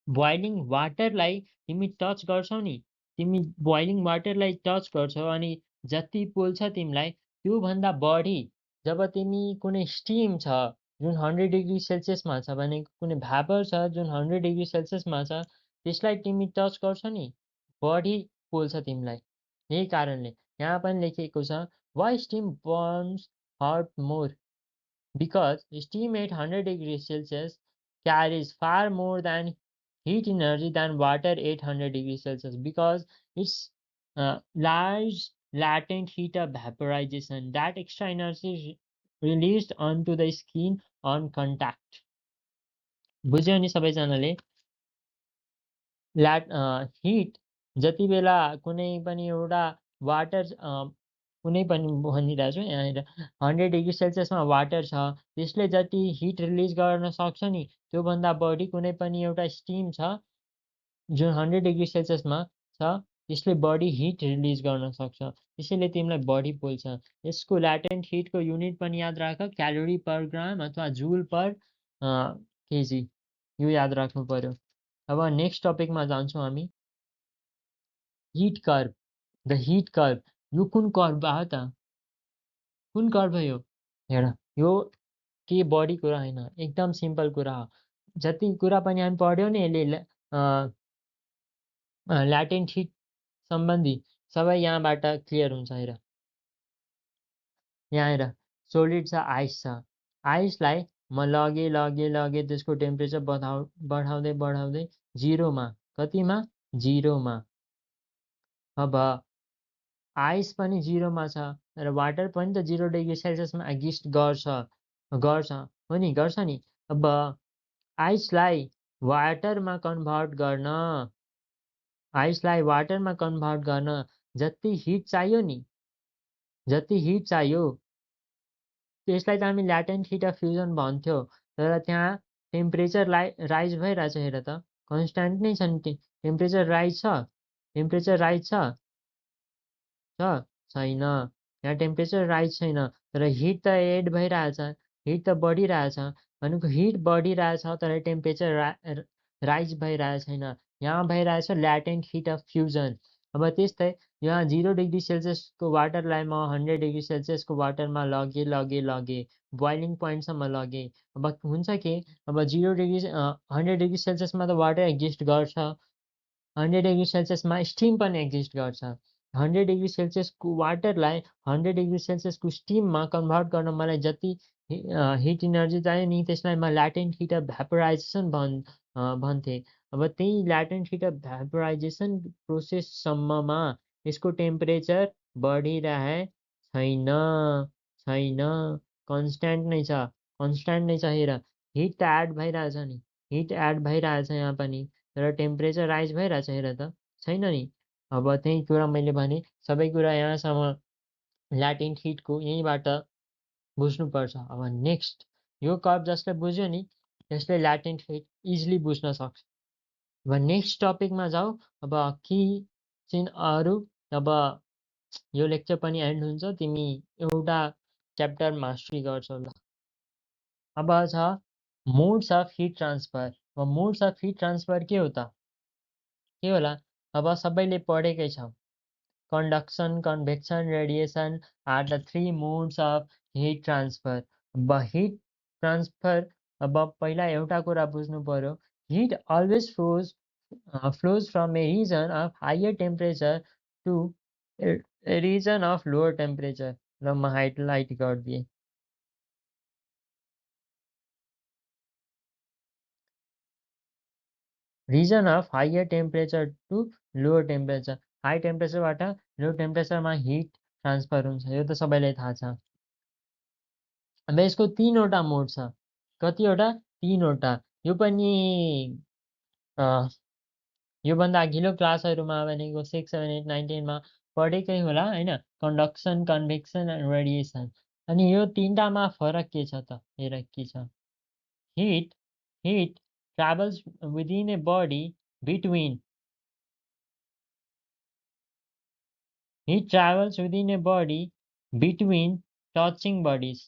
बोइलिङ वाटरलाई तिमी टच गर्छौ नि, तिमी बोइलिङ वाटरलाई टच गर्छौ अनि जति पोल्छ तिमीलाई त्योभन्दा बढी जब तिमी कुनै स्टिम छ जुन 100 डिग्री सेल्सियसमा छ भने कुनै भ्यापर छ जुन 100 डिग्री सेल्सियसमा छ त्यसलाई तिमी टच गर्छौ नि बढी पोल्छ तिमीलाई। यही कारणले यहाँ पनि लेखिएको छ why steam burns hot more because steam at 100 degrees Celsius carries far more than heat energy than water at 100 degrees Celsius because it's large latent heat of vaporization that extra energy is released onto the skin on contact. बुझ्यो नि सबैजनाले? Hit जति बेला कुनै पनि एउटा water कुनै पनि भनिरहेको छु यहाँनिर 100 डिग्री सेल्सियसमा वाटर छ त्यसले जति हिट रिलिज गर्न सक्छ नि त्योभन्दा बढी कुनै पनि एउटा स्टिम छ जुन 100 डिग्री सेल्सियसमा छ त्यसले बढी हिट रिलिज गर्न सक्छ त्यसैले तिमीलाई बढी पोल्छ। यसको ल्याटेन्ट हिटको युनिट पनि याद राख क्यालोरी पर ग्राम अथवा जुल पर केजी यो याद राख्नु पर्यो। अब नेक्स्ट टपिकमा जान्छौँ हामी hit curve the hit curve यो कुन कर्भ हो त कुन कर्भ हो यो हेर यो के बढी कुरा होइन एकदम सिम्पल कुरा हो जति कुरा पनि हामी पढ्यौँ नि यसले ल्याटेन्ट हिट सम्बन्धी सबै यहाँबाट क्लियर हुन्छ। हेर यहाँ हेर सोलिड छ आइस छ आइसलाई म लगे त्यसको टेम्परेचर बढाउँदै बढाउँदै जिरोमा कतिमा जिरोमा अब आइस पनि जिरोमा छ र वाटर पनि त 0 डिग्री सेल्सियसमा एक्जिस्ट गर्छ हो नि गर्छ नि। अब आइसलाई वाटरमा कन्भर्ट गर्न जति हिट चाहियो नि जति हिट चाहियो त्यसलाई त हामी ल्याटेन्ट हिट अफ फ्युजन भन्थ्यो तर त्यहाँ टेम्परेचर राइज भइरहेछ हेर त कन्स्ट्यान्ट नै छ नि टेम्परेचर राइज छ छैन यहाँ टेम्परेचर राइज छैन तर हिट त एड भइरहेछ हिट त बढिरहेछ भनेको हिट बढिरहेछ तर टेम्परेचर राइज भइरहेको छैन यहाँ भइरहेछ ल्याटेन्ट हिट अफ फ्युजन। अब त्यस्तै यहाँ 0 डिग्री सेल्सियसको वाटरलाई म 100 डिग्री सेल्सियसको वाटरमा लगे बोइलिङ पोइन्टसम्म लगे अब हुन्छ के अब 100 डिग्री सेल्सियसमा त वाटर एक्जिस्ट गर्छ 100 डिग्री सेल्सियसमा स्टिम पनि एक्जिस्ट गर्छ 100 डिग्री सेल्सियसको वाटरलाई 100 डिग्री सेल्सियसको स्टिममा कन्भर्ट गर्न मलाई जति हिट इनर्जी चाहियो नि त्यसलाई म ल्याटेन्ट हिट अफ भ्यापोराइजेसन भन्थेँ। अब त्यही ल्याटेन्ट हिट अफ भ्यापोराइजेसन प्रोसेससम्ममा यसको टेम्परेचर बढिरहे छैन कन्स्ट्यान्ट नै छ हेर हिट त एड भइरहेछ नि हिट एड भइरहेछ यहाँ पनि तर टेम्परेचर राइज भइरहेछ हेर त छैन नि। अब त्यही कुरा मैले भने सबै कुरा यहाँसम्म ल्याटेन्ट हिटको यहीँबाट बुझ्नुपर्छ। अब नेक्स्ट यो कर्भ जसले बुझ्यो नि त्यसले ल्याटेन्ट हिट इजिली बुझ्न सक्छ। अब नेक्स्ट टपिकमा जाऊ अब कि चाहिँ अरू अब यो लेक्चर पनि एन्ड हुन्छ तिमी एउटा च्याप्टर मास्टरी गर्छौ ल। अब छ modes of heat transfer. Modes of heat transfer के हो त के होला अब सबैले पढेकै छ conduction convection radiation are the three modes of heat transfer। अब हिट ट्रान्सफर अब पहिला एउटा कुरा बुझ्नु पर्यो hit always flows from a region of higher temperature to a region of lower temperature। र म हाइलाइट गरिदिएँ region of higher temperature to lower temperature high टेम्परेचरबाट लो टेम्परेचरमा हिट ट्रान्सफर हुन्छ यो त सबैलाई थाहा छ। अब यसको तीनवटा मोड छ कतिवटा तीनवटा यो पनि योभन्दा अघिल्लो क्लासहरूमा भनेको 6, 7, 8, 9, 10मा पढेकै होला होइन कन्डक्सन कन्भेक्सन एन्ड रेडिएसन। अनि यो तिनटामा फरक के छ त हेर के छ heat heat travels within a body between Heat travels within a body between touching bodies.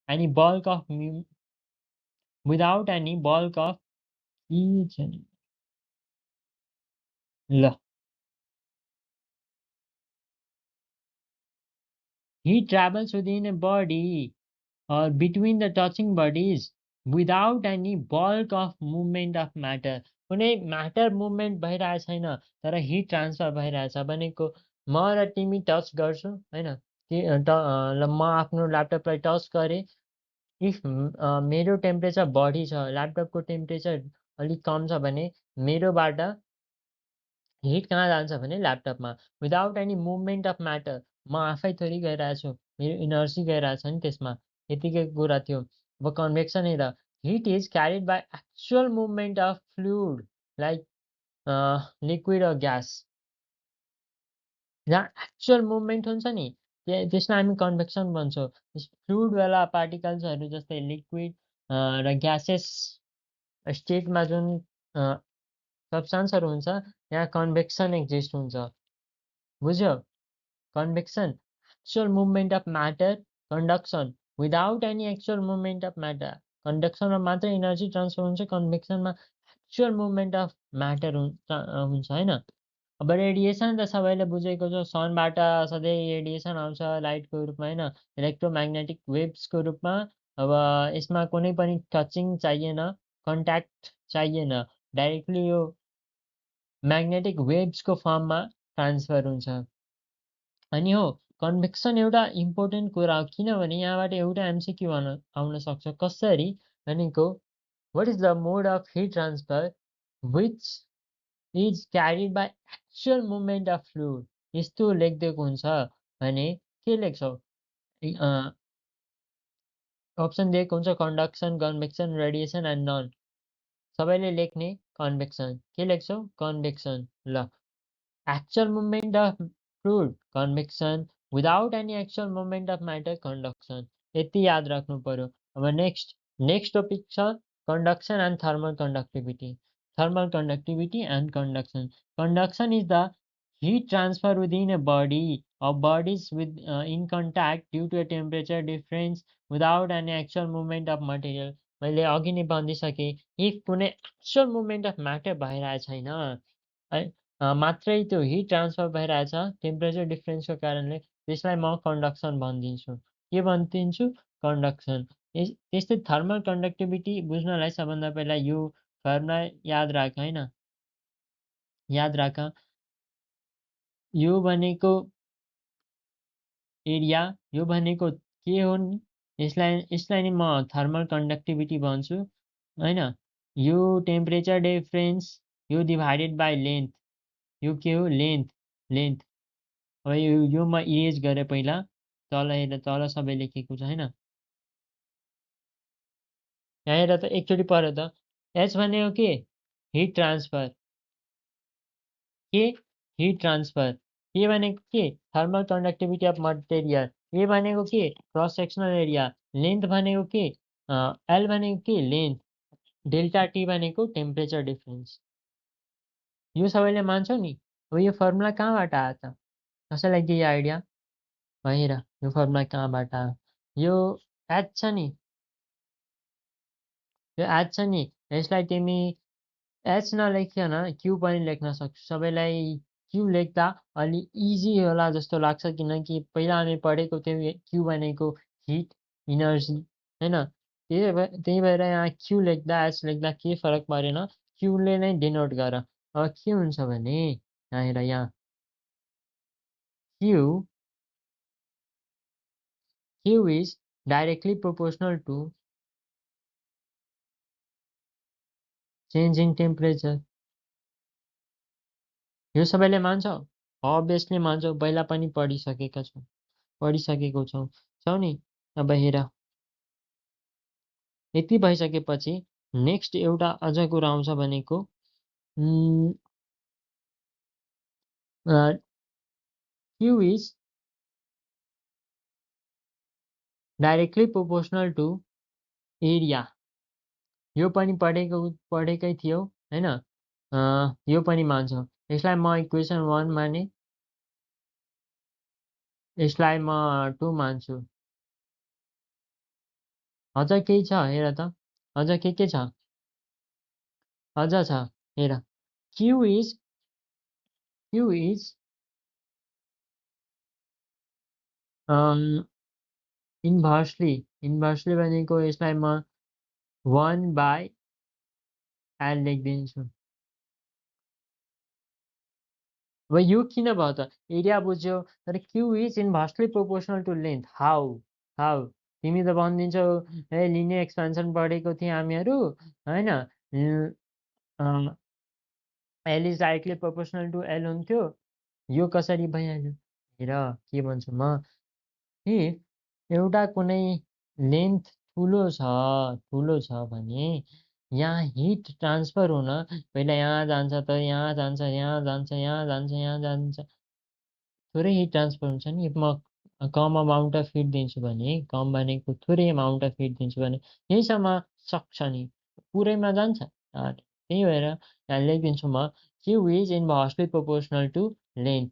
Any bulk of without any bulk of each and ल Heat travels within a body or between the touching bodies without any bulk of movement of matter. कुनै matter movement भइरहेको छैन तर heat transfer भइरहेछ भनेको म र तिमी टच गर्छौँ होइन ल म आफ्नो ल्यापटपलाई टच गरेँ इफ मेरो टेम्परेचर बढी छ ल्यापटपको टेम्परेचर अलिक कम छ भने मेरोबाट हिट कहाँ जान्छ भने ल्यापटपमा without any movement of matter म आफै थोरै गइरहेको छु मेरो इनर्जी गइरहेको छ नि त्यसमा यतिकै कुरा थियो अब कन्भेक्सन हेर heat is carried by actual movement of fluid like liquid or gas जहाँ एक्चुअल मुभमेन्ट हुन्छ नि त्यसलाई हामी कन्भेक्सन भन्छौँ फ्लुइडवाला पार्टिकल्सहरू जस्तै लिक्विड र ग्यासेस स्टेटमा जुन सब्सटेन्सहरू हुन्छ त्यहाँ कन्भेक्सन एक्जिस्ट हुन्छ बुझ्यो convection, actual movement of matter, conduction, without any actual movement of matter. Conduction मा मात्र एनर्जी ट्रान्सफर हुन्छ कन्भेक्सनमा एक्चुअल मुभमेन्ट अफ म्याटर हुन्छ होइन अब रेडिएसन त सबैले बुझेको छ सनबाट सधैँ रेडिएसन आउँछ लाइटको रूपमा होइन इलेक्ट्रोम्याग्नेटिक वेभ्सको रूपमा अब यसमा कुनै पनि टचिङ चाहिएन कन्ट्याक्ट चाहिएन डाइरेक्टली यो म्याग्नेटिक वेभ्सको फर्ममा ट्रान्सफर हुन्छ अनि हो कन्भेक्सन एउटा इम्पोर्टेन्ट कुरा हो किनभने यहाँबाट एउटा एमसिक्यू आउन सक्छ कसरी भनेको what is the mode of heat transfer which is carried by actual movement of fluid यस्तो लेखिदिएको हुन्छ भने के लेख्छौ अप्सन दिएको हुन्छ conduction convection radiation and none सबैले लेख्ने कन्भेक्सन के लेख्छौ कन्भेक्सन ल actual movement of fluid convection without any actual movement of matter conduction यति याद राख्नु पर्यो अब नेक्स्ट टपिक छ conduction and thermal conductivity and conduction is the heat transfer within a body or bodies with in contact due to a temperature difference without any actual movement of material मैले अघि नै भनिसकेँ if कुनै actual movement of matter भइरहेको छैन है मात्रै त्यो हिट ट्रान्सफर भइरहेछ टेम्परेचर डिफ्रेन्सको कारणले त्यसलाई म कन्डक्सन भनिदिन्छु के भनिदिन्छु कन्डक्सन त्यस्तै थर्मल कन्डक्टिभिटी बुझ्नलाई सबभन्दा पहिला यो फर्मुला याद राख होइन याद राख यो भनेको एरिया यो भनेको के हो नि यसलाई नि म थर्मल कन्डक्टिभिटी भन्छु होइन यो टेम्परेचर डिफ्रेन्स यो डिभाइडेड बाई लेन्थ यो के हो लेन्थ अब यो म इरेज गरेँ पहिला तल हेर तल सबै लेखेको छ होइन यहाँ हेर त एकचोटि पढ्यो त एच भनेको के हिट ट्रान्सफर के हिट ट्रान्सफर के भनेको के thermal conductivity of material A भनेको के क्रस सेक्सनल एरिया लेन्थ भनेको के एल भनेको के लेन्थ डेल्टा टी भनेको टेम्परेचर डिफ्रेन्स यो सबैले मान्छौ नि अब यो फर्मुला कहाँबाट आयो त कसैलाई केही आइडिया हेर यो फर्मुला कहाँबाट आयो यो एच छ नि यो एच छ नि यसलाई तिमी एच नलेखिकन क्यू पनि लेख्न सक्छौ सबैलाई क्यू लेख्दा अलि इजी होला जस्तो लाग्छ किनकि पहिला हामी पढेको थियौँ क्यू भनेको हिट इनर्जी होइन त्यही भएर यहाँ क्यू लेख्दा एच लेख्दा केही फरक परेन क्यूले नै डिनोट गर अब के हुन्छ भने यहाँ हेर यहाँ Q is directly proportional to change in temperature यो सबैले मान्छौ अभियसली मान्छौ पहिला पनि पढिसकेको छौ नि अब हेर यति भइसकेपछि नेक्स्ट एउटा अझ कुरा आउँछ भनेको Q is directly proportional to area यो पनि पढेकै थियौ होइन यो पनि मान्छौ यसलाई म इक्वेसन 1 माने यसलाई म 2 मान्छु अझ केही छ हेर त अझ के छ अझ छ हेर, Q is Q is inversely भनेको यसलाई म 1/L लेखिदिन्छु। अब यो किन भयो त? एरिया बुझ्यो, तर Q is inversely proportional to length. How how तिमी त भनिदिन्छौ ए लिनियर एक्सपेन्सन पढेको थियौँ हामीहरू होइन, L is directly proportional to L हुन्थ्यो, यो कसरी भइहाल्यो? हेर के भन्छु म, इफ एउटा कुनै लेन्थ ठुलो छ भने यहाँ हिट ट्रान्सफर हुन पहिला यहाँ जान्छ, त यहाँ जान्छ, यहाँ जान्छ, यहाँ जान्छ, यहाँ जान्छ, थोरै हिट ट्रान्सफर हुन्छ नि। म कम अमाउन्ट अफ हिट दिन्छु भने, कम भनेको थोरै अमाउन्ट अफ हिट दिन्छु भने यहीँसम्म सक्छ नि, पुरैमा जान्छ। त्यही भएर यहाँ लेखिदिन्छु म, Q is inversely proportional to length.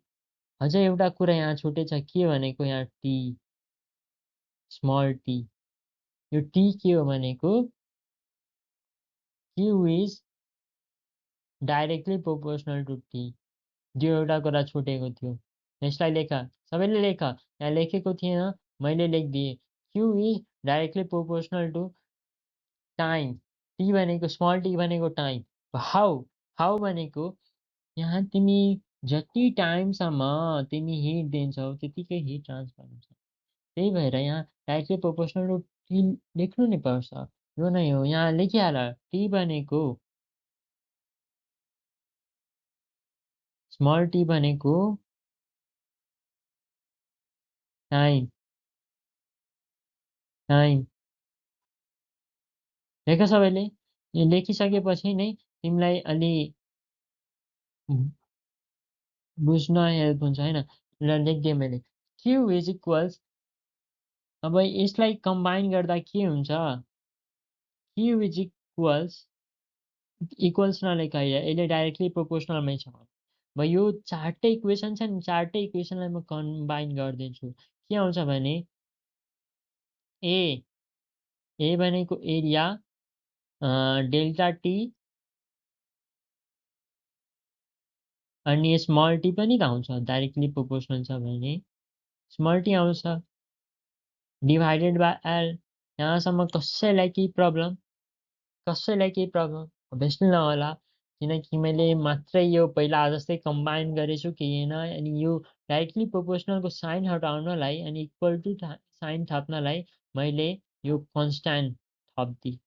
अझ एउटा कुरा यहाँ छुटेछ, के भनेको यहाँ टी, स्मल टी। यो टी के हो भनेको Q is directly proportional to T. यो एउटा कुरा छुटेको थियो, यसलाई लेख, सबैले लेख, यहाँ लेखेको थिएन, मैले लेखिदिएँ। Q is directly proportional to time. T भनेको, स्मल टी भनेको टाइम। हाउ हाउ भनेको यहाँ तिमी जति टाइमसम्म तिमी हिट दिन्छौ त्यतिकै हिट ट्रान्सफर हुन्छ। त्यही भएर यहाँ डाइरेक्टली प्रोपोर्सनल टु टी लेख्नु नै पर्छ। यो नै हो, यहाँ लेखिहाल, टी भनेको, स्मल टी भनेको टाइम, टाइम। लेख सबैले। यो लेखिसकेपछि नै तिमीलाई अलि बुझ्न हेल्प हुन्छ होइन। ल लेखिदिएँ मैले, क्यु इज इक्वल्स, अब यसलाई कम्बाइन गर्दा के हुन्छ? क्यु इज इक्वल्स नलेख, यसले डाइरेक्टली प्रोपोर्सनलमै छ। अब यो चारवटै इक्वेसन छ नि, चारवटै इक्वेसनलाई म कम्बाइन गरिदिन्छु। के आउँछ भने ए भनेको एरिया, डेल्टा टी, अनि स्मल टी पनि त आउँछ, डाइरेक्टली प्रोपोर्सनल छ भने स्मल टी आउँछ, डिभाइडेड बाई एल। यहाँसम्म कसैलाई केही प्रब्लम? कसैलाई केही प्रब्लम? अभियसली नहोला, किनकि मैले मात्रै यो पहिला जस्तै कम्बाइन गरेछु कि होइन। अनि यो डाइरेक्टली प्रोपोर्सनलको साइन हटाउनलाई अनि इक्वल टु साइन थप्नलाई मैले यो कन्स्ट्यान्ट थपिदिएँ।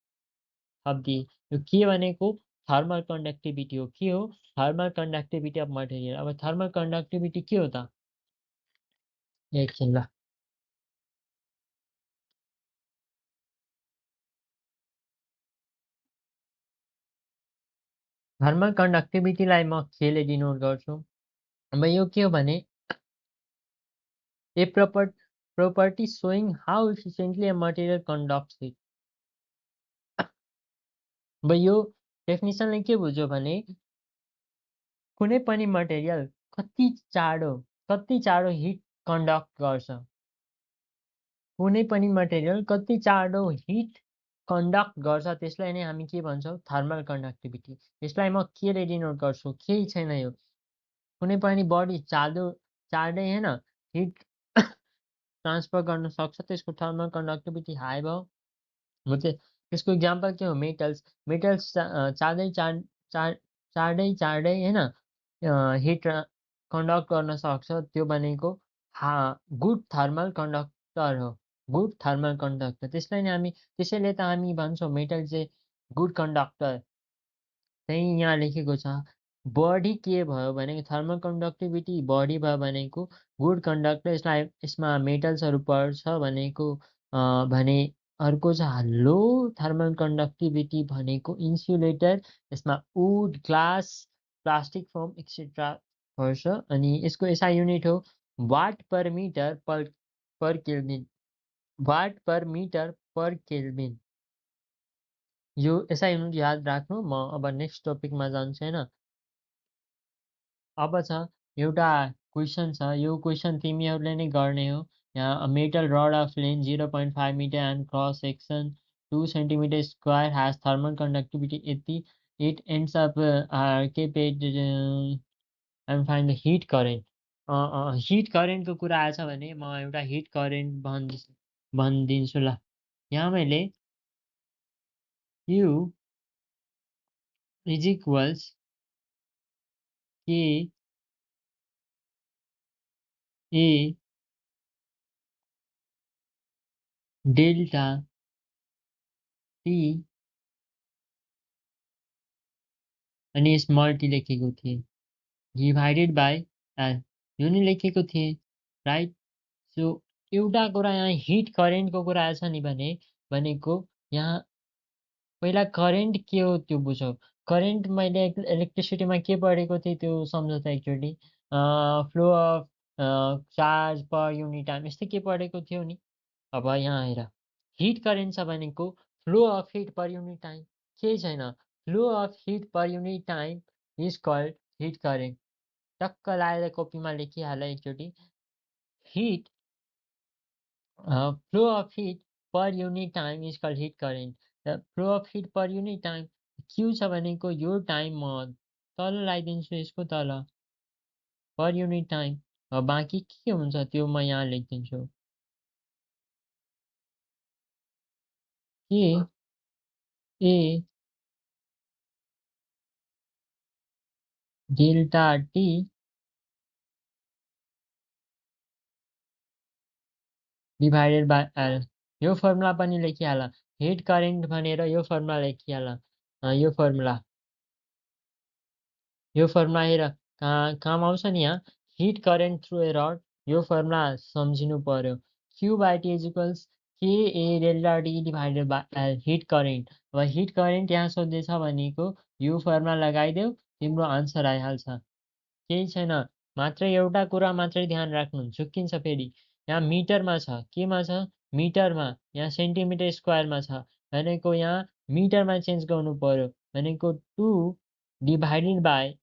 यो के भनेको थर्मल कन्डक्टिभिटी हो। के हो? Thermal conductivity of material. अब थर्मल कन्डक्टिभिटी के हो त? एकछिन ल, थर्मल कन्डक्टिभिटीलाई म केले डिनोट गर्छु? अब यो के हो भने ए property showing how efficiently a material conducts heat। अब यो डेफिनेसनले के बुझ्यो भने कुनै पनि मटेरियल कति चाँडो हिट कन्डक्ट गर्छ, कुनै पनि मटेरियल कति चाँडो हिट कन्डक्ट गर्छ, त्यसलाई नै हामी के भन्छौँ? Thermal conductivity. यसलाई म केले डिनोट गर्छु? केही छैन यो, कुनै पनि बडी चाँडै होइन हिट ट्रान्सफर गर्न सक्छ, त्यसको थर्मल कन्डक्टिभिटी हाई भयो। म चाहिँ त्यसको इक्जाम्पल के हो? मेटल्स चाँडै होइन हिट कन्डक्ट गर्न सक्छ, त्यो भनेको गुड थर्मल कन्डक्टर हो, गुड थर्मल कन्डक्टर। त्यसलाई नै हामी, त्यसैले त हामी भन्छौँ मेटल चाहिँ गुड कन्डक्टर। त्यही यहाँ लेखेको छ, बढी के भयो भनेको थर्मल कन्डक्टिभिटी बढी भयो भनेको गुड कन्डक्टर। यसमा मेटल्सहरू पर्छ भनेको भने अर्को छ लो थर्मल कन्डक्टिभिटी भनेको इन्सुलेटर, यसमा wood, glass, plastic foam etcetera पर्छ। अनि यसको एसआई युनिट हो watt per metre per kelvin, watt per metre per kelvin. यो एसआई युनिट याद राख्नु। म अब नेक्स्ट टपिकमा जान्छु होइन। अब छ एउटा क्वेसन छ, यो क्वेसन तिमीहरूले नै गर्ने हो। यहाँ metal rod of length 0.5 metre and cross section 2 centimetre square has thermal conductivity यति it ends up keep it and find the heat current. Hit करेन्टको कुरा आएछ भने म एउटा हिट करेन्ट भनिदिन्छु ल। यहाँ मैले Q is equals K A delta T अनि स्मल टी लेखेको थिएँ डिभाइडेड बाई एल यो नि लेखेको थिएँ राइट। सो एउटा कुरा यहाँ हिट करेन्टको कुरा आएछ नि भनेको यहाँ पहिला करेन्ट के हो त्यो बुझौँ। करेन्ट मैले इलेक्ट्रिसिटीमा के पढेको थिएँ त्यो सम्झौँ त एकचोटि। Flow of charge per unit time यस्तै के पढेको थियो नि। अब यहाँ हेर हिट करेन्ट छ भनेको flow of heat per unit time केही छैन। Flow of heat per unit time is called heat current. टक्क लाएर कपीमा लेखिहाल एकचोटि। Heat flow of heat per unit time is called heat current. The flow of heat per unit time Q छ भनेको यो टाइम म तल लगाइदिन्छु यसको तल पर युनिट टाइम। बाँकी के हुन्छ त्यो म यहाँ लेखिदिन्छु। K A delta T divided by L यो फर्मुला पनि लेखिहाल। हिट करेन्ट भनेर यो फर्मुला लेखिहाल। यो फर्मुला हेर काम आउँछ नि यहाँ हिट करेन्ट थ्रु ए रड यो फर्मुला सम्झिनु पर्यो। Q by T is equals KA delta T divided by L hit current. अब हिट करेन्ट यहाँ सोध्दैछ भनेको यो फर्मुला लगाइदेऊ तिम्रो आन्सर आइहाल्छ। केही छैन मात्र एउटा कुरा मात्रै ध्यान राख्नु झुक्किन्छ फेरि। यहाँ मिटरमा छ केमा छ मिटरमा यहाँ सेन्टिमिटर स्क्वायरमा छ भनेको यहाँ मिटरमा चेन्ज गर्नु पर्यो भनेको 2 डिभाइडेड बाई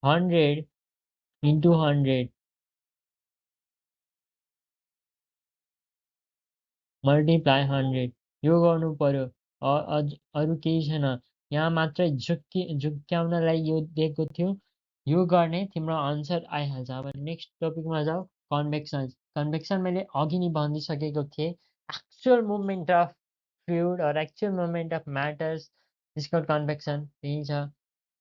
100 into 100 multiply 100 यो गर्नु पर्यो। अरू केही छैन यहाँ मात्रै झुक्क्याउनलाई यो दिएको थियो यो गर्ने तिम्रो आन्सर आइहाल्छ। अब नेक्स्ट टपिकमा जाऊ कन्भेक्सन। कन्भेक्सन मैले अघि नै भनिसकेको थिएँ actual movement of fluid or actual movement of matters is called convection। त्यही छ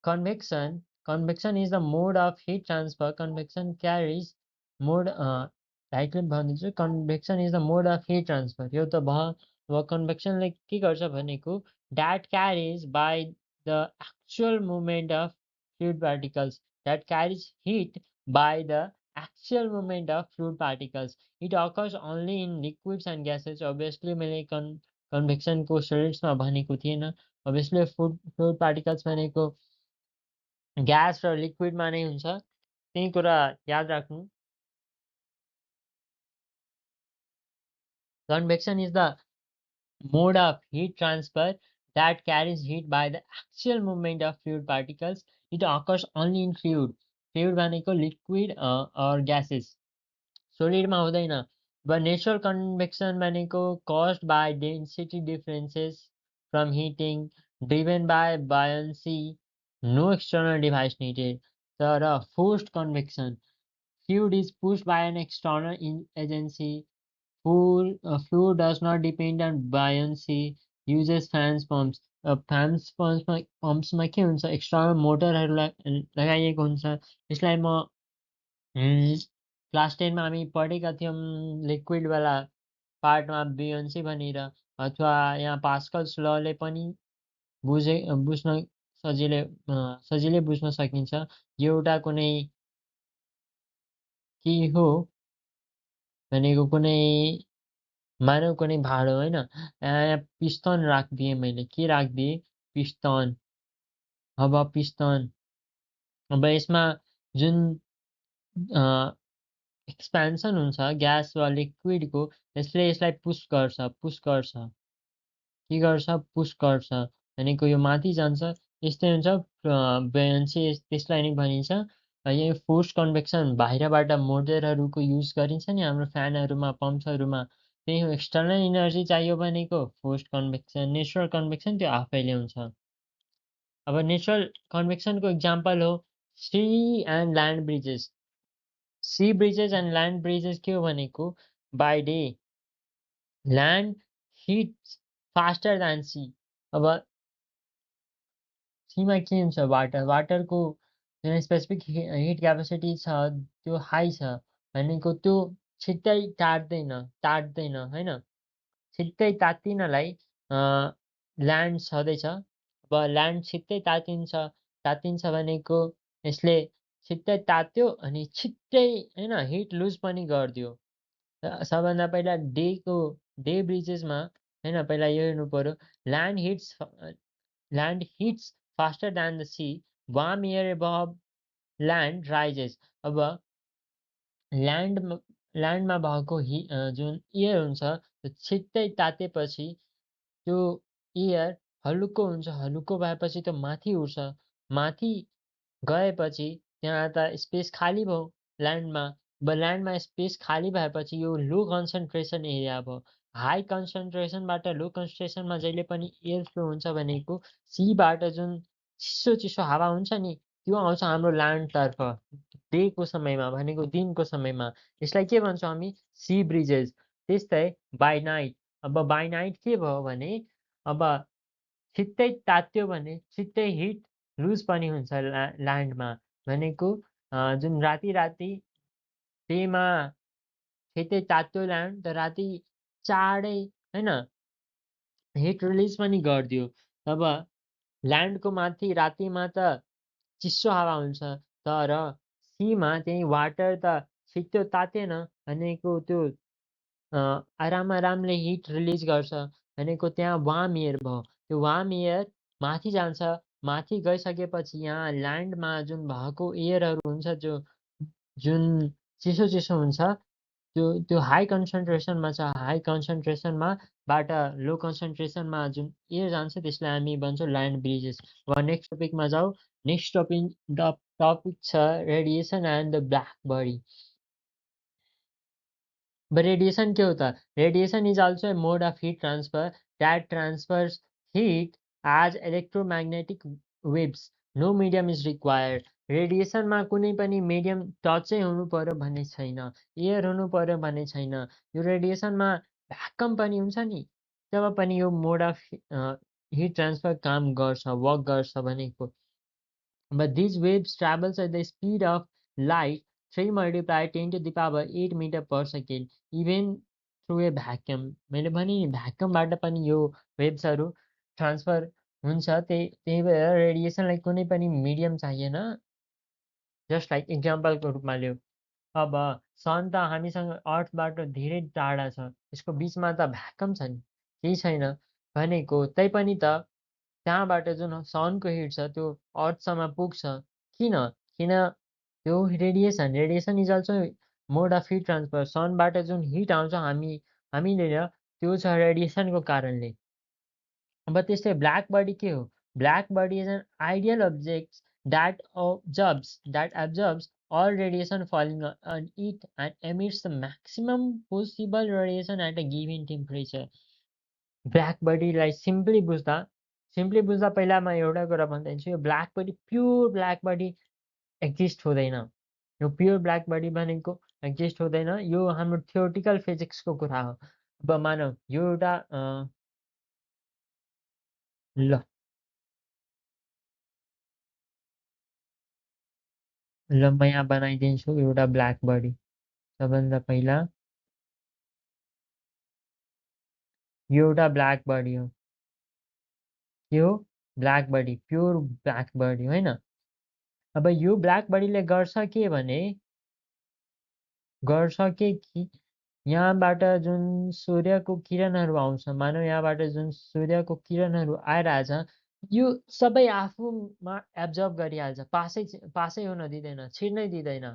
convection is the mode of heat transfer। convection carries mode directly भनिदिन्छु convection is the mode of heat transfer यो त भयो। अब convectionले के गर्छ भनेको that carries by the actual movement of fluid particles that carries heat by the actual movement of fluid particles it occurs only in liquids and gases। obviously मैले कन्भेक्सनको सोलिड्समा भनेको थिएन। obviously fluid particles भनेको ग्यास र लिक्विडमा नै हुन्छ त्यही कुरा याद राख्नु। Convection is the mode of heat transfer that carries heat by the actual movement of fluid particles it occurs only in fluid। fluid भनेको liquid or gases सोलिडमा हुँदैन। but natural convection भनेको caused by density differences from heating driven by buoyancy no external device needed। तर forced convection fluid is pushed by an external agency। Fluid does not depend on buoyancy uses fans pumps। Fans पम्प्समा के हुन्छ external मोटरहरू लगाइएको हुन्छ। यसलाई म class 10 मा हामी पढेका थियौँ लिक्विडवाला पार्टमा बुयन्सी भनेर अथवा यहाँ पास्कल्स लले पनि बुझ्न सजिलै बुझ्न सकिन्छ। यो एउटा कुनै के हो भनेको कुनै मानव कुनै भाँडो होइन यहाँ पिस्टन राखिदिएँ मैले के राखिदिएँ पिस्टन। अब पिस्टन अब यसमा जुन एक्सपेन्सन हुन्छ ग्यास वा लिक्विडको यसले यसलाई पुस गर्छ के गर्छ पुस गर्छ भनेको यो माथि जान्छ यस्तै हुन्छ बुयन्सी त्यसलाई नै भनिन्छ। यो फोर्स कन्भेक्सन बाहिरबाट मोटरहरूको युज गरिन्छ नि हाम्रो फ्यानहरूमा पम्प्सहरूमा त्यही हो। एक्सटर्नल इनर्जी चाहियो भनेको फोर्स कन्भेक्सन नेचुरल कन्भेक्सन त्यो आफैले हुन्छ। अब नेचुरल कन्भेक्सनको इक्जाम्पल हो sea and land breezes. Sea breezes and land breezes के हो भनेको by day land heats faster than sea. अब सीमा के हुन्छ वाटरको जुन स्पेसिफिक हिट क्यापेसिटी छ त्यो हाई छ भनेको त्यो छिट्टै टाट्दैन होइन, छिट्टै तात्तिनलाई ल्यान्ड छँदैछ। अब ल्यान्ड छिट्टै तात्तिन्छ भनेको यसले छिट्टै तात्यो अनि छिट्टै होइन हिट लुज पनि गरिदियो। सबभन्दा पहिला डे ब्रिजेसमा होइन पहिला यो हेर्नु पर्यो, land hits land heats faster than the sea, warm air above land rises। अब ल्यान्ड ल्यान्डमा भएको जुन एयर हुन्छ त्यो छिट्टै तातेपछि त्यो एयर हल्लुको हुन्छ, हल्लुको भएपछि त्यो माथि उठ्छ, माथि गएपछि त्यहाँ त स्पेस खाली भयो ल्यान्डमा। अब ल्यान्डमा स्पेस खाली भएपछि यो लो कन्सन्ट्रेसन एरिया भयो। हाई कन्सन्ट्रेसनबाट लो कन्सन्ट्रेसनमा जहिले पनि एयर फ्लो हुन्छ भनेको सीबाट जुन चिसो चिसो हावा हुन्छ नि त्यो आउँछ हाम्रो ल्यान्डतर्फ डेको समयमा भनेको दिनको समयमा। यसलाई के भन्छौँ हामी सी ब्रिजेस। त्यस्तै बाई नाइट, अब बाई नाइट के भयो भने अब छिट्टै तात्यो भने छिट्टै हिट लुज पनि हुन्छ ल्यान्डमा भनेको जुन राति डेमा छिट्टै तात्यो ल्यान्ड त राति चाँडै होइन हिट रिलिज पनि गरिदियो। अब ल्यान्डको माथि रातिमा त चिसो हावा हुन्छ तर सीमा त्यही वाटर त छिट्टो तातेन भनेको त्यो आरामले हिट रिलिज गर्छ भनेको त्यहाँ वार्म एयर भयो। त्यो वार्म एयर माथि जान्छ, माथि गइसकेपछि यहाँ ल्यान्डमा जुन भएको एयरहरू हुन्छ जुन चिसो चिसो हुन्छ त्यो त्यो हाई कन्सन्ट्रेसनमा छ। हाई कन्सन्ट्रेसनमा बाट लो कन्सन्ट्रेसनमा जुन एयर जान्छ त्यसलाई हामी भन्छौँ ल्यान्ड ब्रिजेस। अब नेक्स्ट टपिकमा जाउँ। नेक्स्ट टपिक छ radiation and the black body. But radiation क्या होता है? Radiation is also a mode of heat transfer that transfers heat as electromagnetic waves. No medium is required. रेडिएसनमा कुनै पनि मिडियम टचै हुनु पर्यो भन्ने छैन, एयर हुनु पर्यो भन्ने छैन। यो रेडिएसनमा भ्याक्युम पनि हुन्छ नि तब पनि यो मोड अफ हिट ट्रान्सफर काम गर्छ, वर्क गर्छ भनेको। But these waves travels at the speed of light 3 multiplied 10 to the power 8 meter per second even through a vacuum। मैले भने नि भ्याक्युमबाट पनि यो वेव्सहरू ट्रान्सफर हुन्छ। त्यही भएर रेडिएसनलाई कुनै पनि मिडियम चाहिएन। जस्ट लाइक इक्जाम्पलको रूपमा लियो, अब सन त हामीसँग अर्थबाट धेरै टाढा छ, यसको बिचमा त भ्याक्युम छ नि, केही छैन भनेको तैपनि त त्यहाँबाट जुन सनको हिट छ त्यो अर्थसम्म पुग्छ। किन? किन त्यो radiation is also mode of heat transfer. सनबाट जुन हिट आउँछ हामीले त्यो छ रेडिएसनको कारणले। अब त्यस्तै ब्ल्याक बडी के हो? Black body is an ideal object that absorbs all radiation falling on it and emits the maximum possible radiation at a given temperature। Black बडीलाई सिम्पली बुझ्दा पहिला म एउटा कुरा भनिदिन्छु, यो black body pure black body exist हुँदैन। यो प्योर ब्ल्याक बडी भनेको एक्जिस्ट हुँदैन, यो हाम्रो थियोरिटिकल फिजिक्सको कुरा हो। अब मानौँ यो एउटा ल ल म यहाँ बनाइदिन्छु एउटा ब्ल्याक बडी। सबभन्दा पहिला यो एउटा ब्ल्याक बडी हो, के हो? Black body, pure black body होइन। अब यो ब्ल्याक बडीले गर्छ के भने कि यहाँबाट जुन सूर्यको किरणहरू आउँछ, मानौँ यहाँबाट जुन सूर्यको किरणहरू आइरहेछ यो सबै आफूमा एब्जर्ब गरिहाल्छ, पासै हुन दिँदैन, छिर्नै दिँदैन।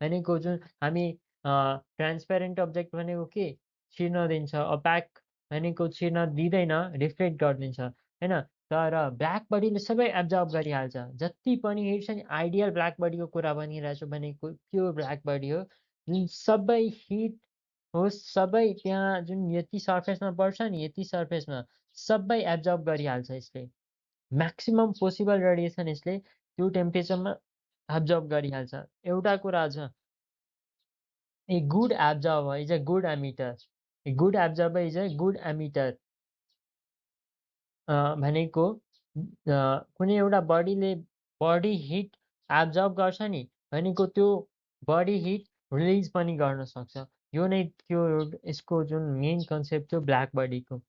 भनेको जुन हामी ट्रान्सपेरेन्ट अब्जेक्ट भनेको के छिर्न दिन्छ, अप्याक भनेको छिर्न दिँदैन, रिफ्लेक्ट गरिदिन्छ होइन। तर ब्ल्याक बडीले सबै एब्जर्ब गरिहाल्छ। जति पनि हिट छ नि, आइडियल ब्ल्याक बडीको कुरा भनिरहेछु भनेको प्योर ब्ल्याक बडी हो जुन सबै हिट होस् सबै त्यहाँ जुन यति सर्फेसमा पर्छ नि यति सर्फेसमा सबै एब्जर्ब गरिहाल्छ यसले। म्याक्सिमम पोसिबल रेडिएसन यसले त्यो टेम्परेचरमा एब्जर्ब गरिहाल्छ। एउटा कुरा छ, a good absorber is a good emitter. A good absorber is a good emitter भनेको कुनै एउटा बडी हिट एब्जर्ब गर्छ नि भनेको त्यो बडी हिट रिलिज पनि गर्न सक्छ। यो नै त्यो यसको जुन मेन कन्सेप्ट थियो ब्ल्याक बडीको।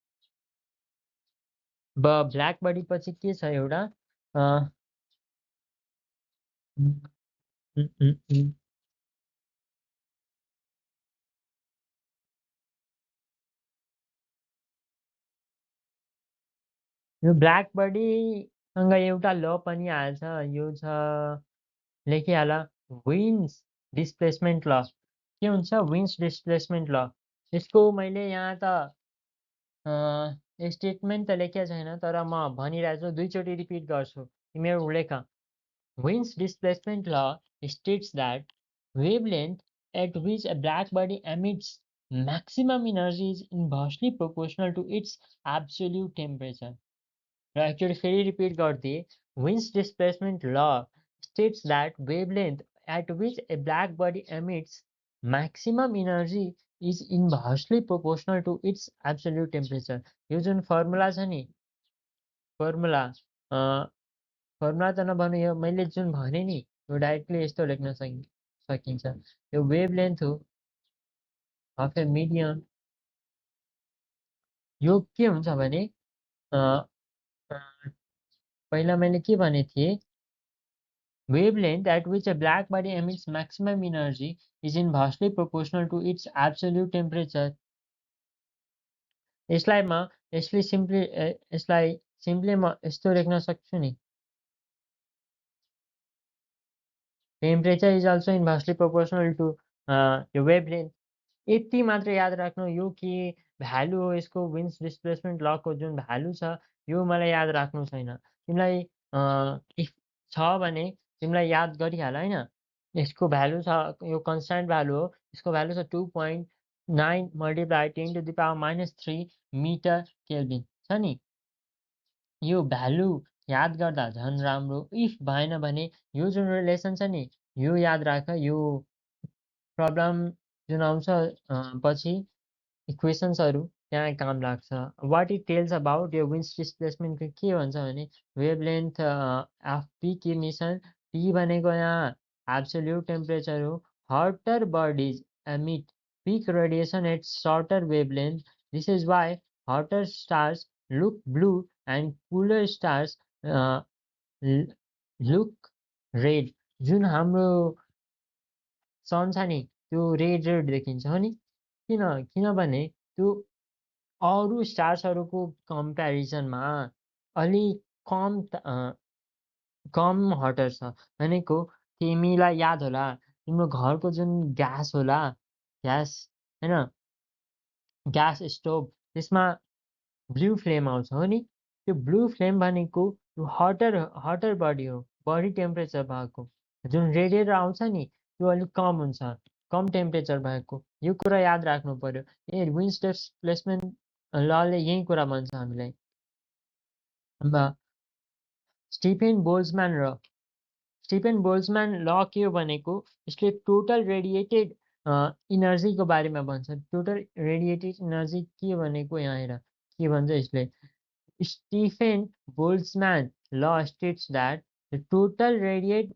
ब्ल्याक बडी पछि के छ एउटा उम्, उम्, उम्, उम्, यो ब्ल्याक बडीसँग एउटा ल पनि आएछ, यो छ लेखिहाल, विन्स डिस्प्लेसमेन्ट ल। के हुन्छ विन्स डिस्प्लेसमेन्ट ल? यसको मैले यहाँ त स्टेटमेन्ट त लेखेको छैन, तर म भनिरहेको छु, दुईचोटि रिपिट गर्छु, तिमीहरू लेख। Wind's displacement law states that wavelength at which a black body emits maximum energy is inversely proportional to its absolute temperature. र एक्चुअली फेरि रिपिट गरिदिए, Wind's displacement law states that wavelength at which a black body emits maximum energy is inversely proportional to its absolute temperature. यो जुन formula छ नि, formula formula त नभनौँ, यो मैले जुन भने नि यो डाइरेक्टली यस्तो लेख्न सकिन्छ। यो वेभलेन्थ हो अफ ए मिडियम। यो के हुन्छ भने अ, अ, पहिला मैले के भनेको थिएँ, wavelength at which a black body emits maximum energy is inversely proportional to its absolute temperature. यसलाई सिम्पली म यस्तो लेख्न सक्छु नि, temperature is also inversely proportional to यो वेभलेन्थ। यति मात्र याद राख्नु, यो के भ्यालु हो यसको, विन्स डिस्प्लेसमेन्ट लको जुन भ्यालु छ यो मलाई याद राख्नु छैन। तिमीलाई इफ छ भने तिमीलाई याद गरिहाल होइन। यसको भ्यालु छ, यो कन्स्ट्यान्ट भ्यालु हो, यसको भ्यालु छ 2.9 मल्टिप्लाई 10⁻³ मिटर केल्भिन छ नि। यो भ्यालु याद गर्दा झन् राम्रो। इफ भएन भने यो जुन रिलेसन छ नि यो याद राख। यो प्रब्लम जुन आउँछ पछि इक्वेसन्सहरू त्यहाँ काम लाग्छ। वाट इट टेल्स अबाउट यो विन्स डिस्प्लेसमेन्टको के भन्छ भने wavelength of peak emission, T भनेको यहाँ एब्सोल्युट टेम्परेचर हो। Hotter bodies emit peak radiation at shorter wavelength. This is why hotter stars look blue and cooler stars uh, look red. जुन हाम्रो सन छ नि त्यो रेड रेड देखिन्छ हो नि, किनभने त्यो अरू स्टार्सहरूको कम्पेरिजनमा अलि कम कम हटर छ। भनेको तिमीलाई याद होला तिम्रो घरको जुन ग्यास होला, ग्यास होइन, ग्यास स्टोभ, त्यसमा ब्लू फ्लेम आउँछ हो नि। त्यो ब्लू फ्लेम भनेको त्यो हटर बडी हो, बडी टेम्परेचर भएको। जुन रेडिएटर आउँछ नि त्यो अलिक कम हुन्छ, कम टेम्परेचर भएको। यो कुरा याद राख्नु पर्यो। विन्स डिस्प्लेसमेन्ट लले यही कुरा भन्छ हामीलाई। अब स्टिफेन बोल्ट्जम्यान ल के हो भनेको यसले टोटल रेडिएटेड इनर्जीको बारेमा भन्छ। टोटल रेडिएटेड इनर्जी के भनेको यहाँ हेर के भन्छ यसले। Stephen Boltzmann law states that the total radiant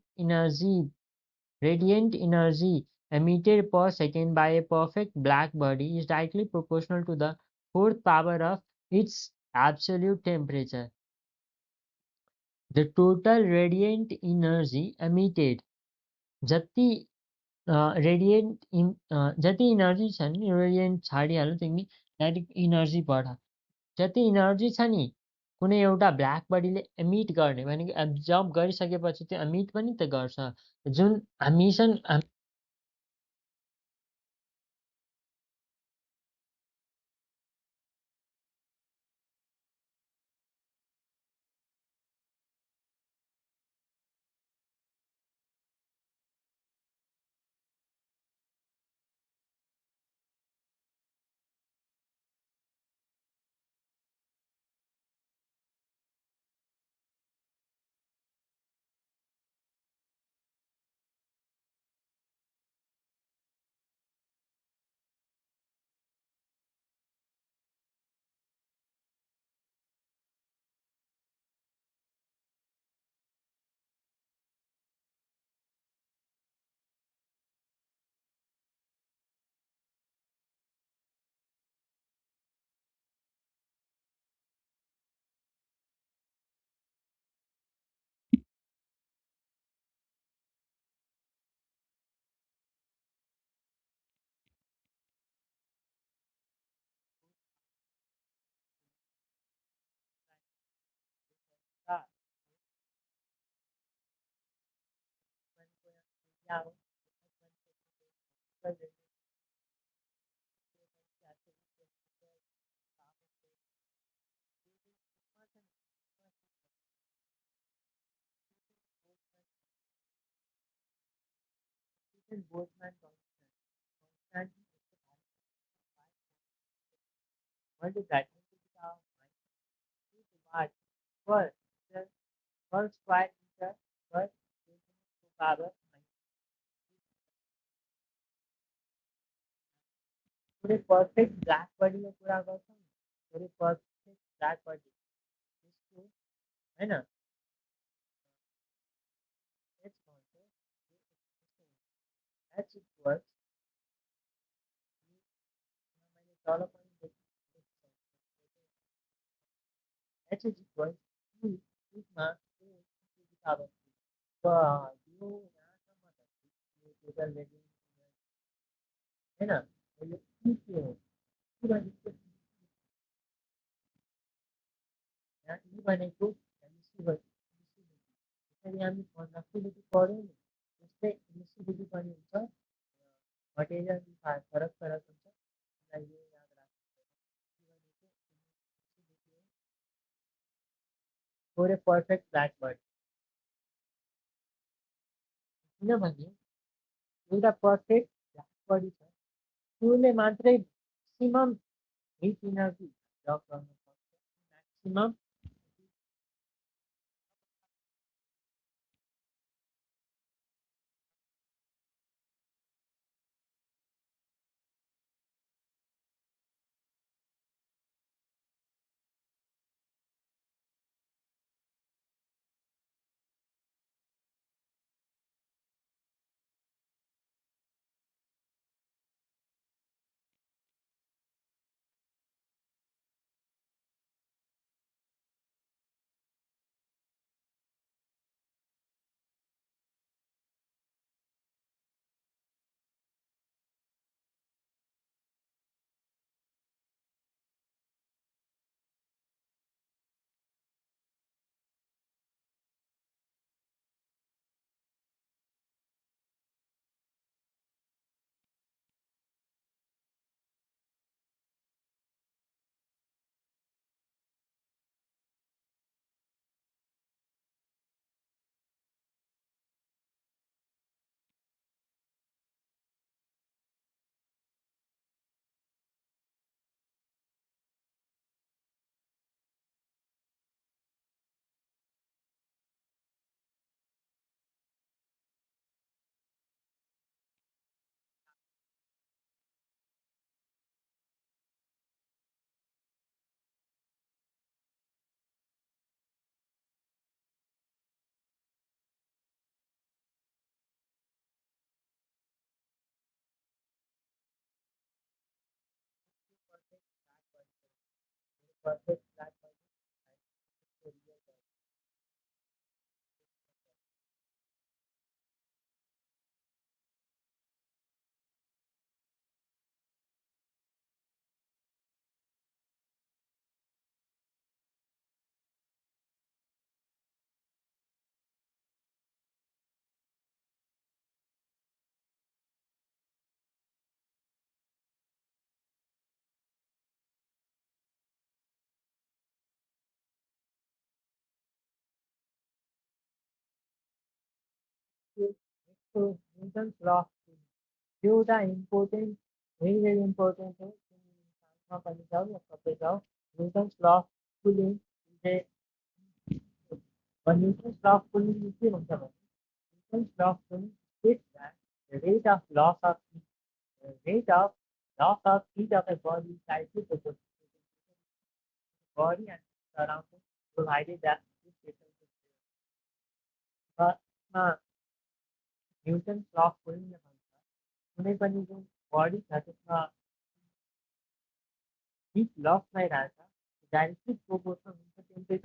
energy emitted per second by a perfect black body is directly proportional to the fourth power of its absolute temperature. The total radiant energy emitted, जति जति energy छ नि, रेडियन्ट छाडिहाल्नु तिमी, direct energy पढ। जति energy छ नि कुनै एउटा ब्ल्याक बडीले एमिट गर्ने भनेको एब्जर्ब गरिसकेपछि त्यो एमिट पनि त गर्छ। जुन एमिसन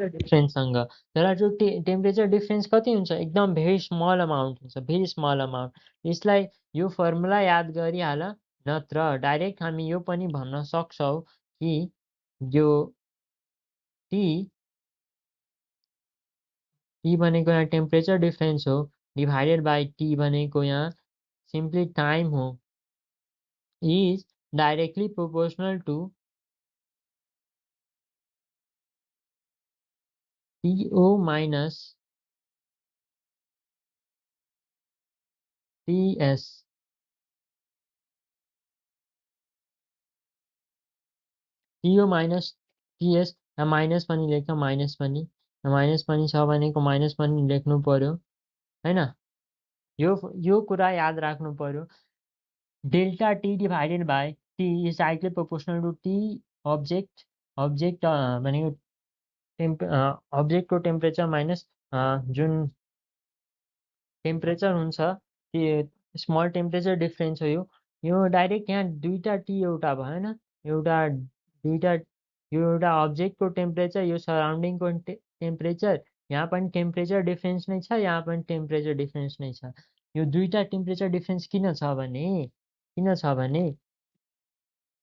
डिफ्रेन्ससँग तर जो टेम्परेचर डिफ्रेन्स कति हुन्छ एकदम भेरी स्मल अमाउन्ट हुन्छ भेरी स्मल अमाउन्ट यसलाई यो फर्मुला याद गरिहाल नत्र डाइरेक्ट हामी यो पनि भन्न सक्छौँ कि यो टी टी भनेको यहाँ टेम्परेचर डिफ्रेन्स हो डिभाइडेड बाई टी भनेको यहाँ सिम्पली टाइम हो, is directly proportional to TO minus TS. TO minus TS, minus पनि लेख्छ, माइनस पनि छ भनेको माइनस पनि लेख्नु पर्यो हैन। यो कुरा याद राख्नु पर्यो। Delta T divided by T is directly proportional to T object, object भनेको अब्जेक्टको टेम्परेचर माइनस जुन टेम्परेचर हुन्छ त्यो स्मल टेम्परेचर डिफ्रेन्स हो। यो डाइरेक्ट यहाँ दुईवटा टी एउटा भएन, एउटा दुईवटा, यो एउटा अब्जेक्टको टेम्परेचर, यो सराउन्डिङको टेम्परेचर, यहाँ पनि टेम्परेचर डिफ्रेन्स नै छ, यहाँ पनि टेम्परेचर डिफ्रेन्स नै छ। यो दुईवटा टेम्परेचर डिफ्रेन्स किन छ भने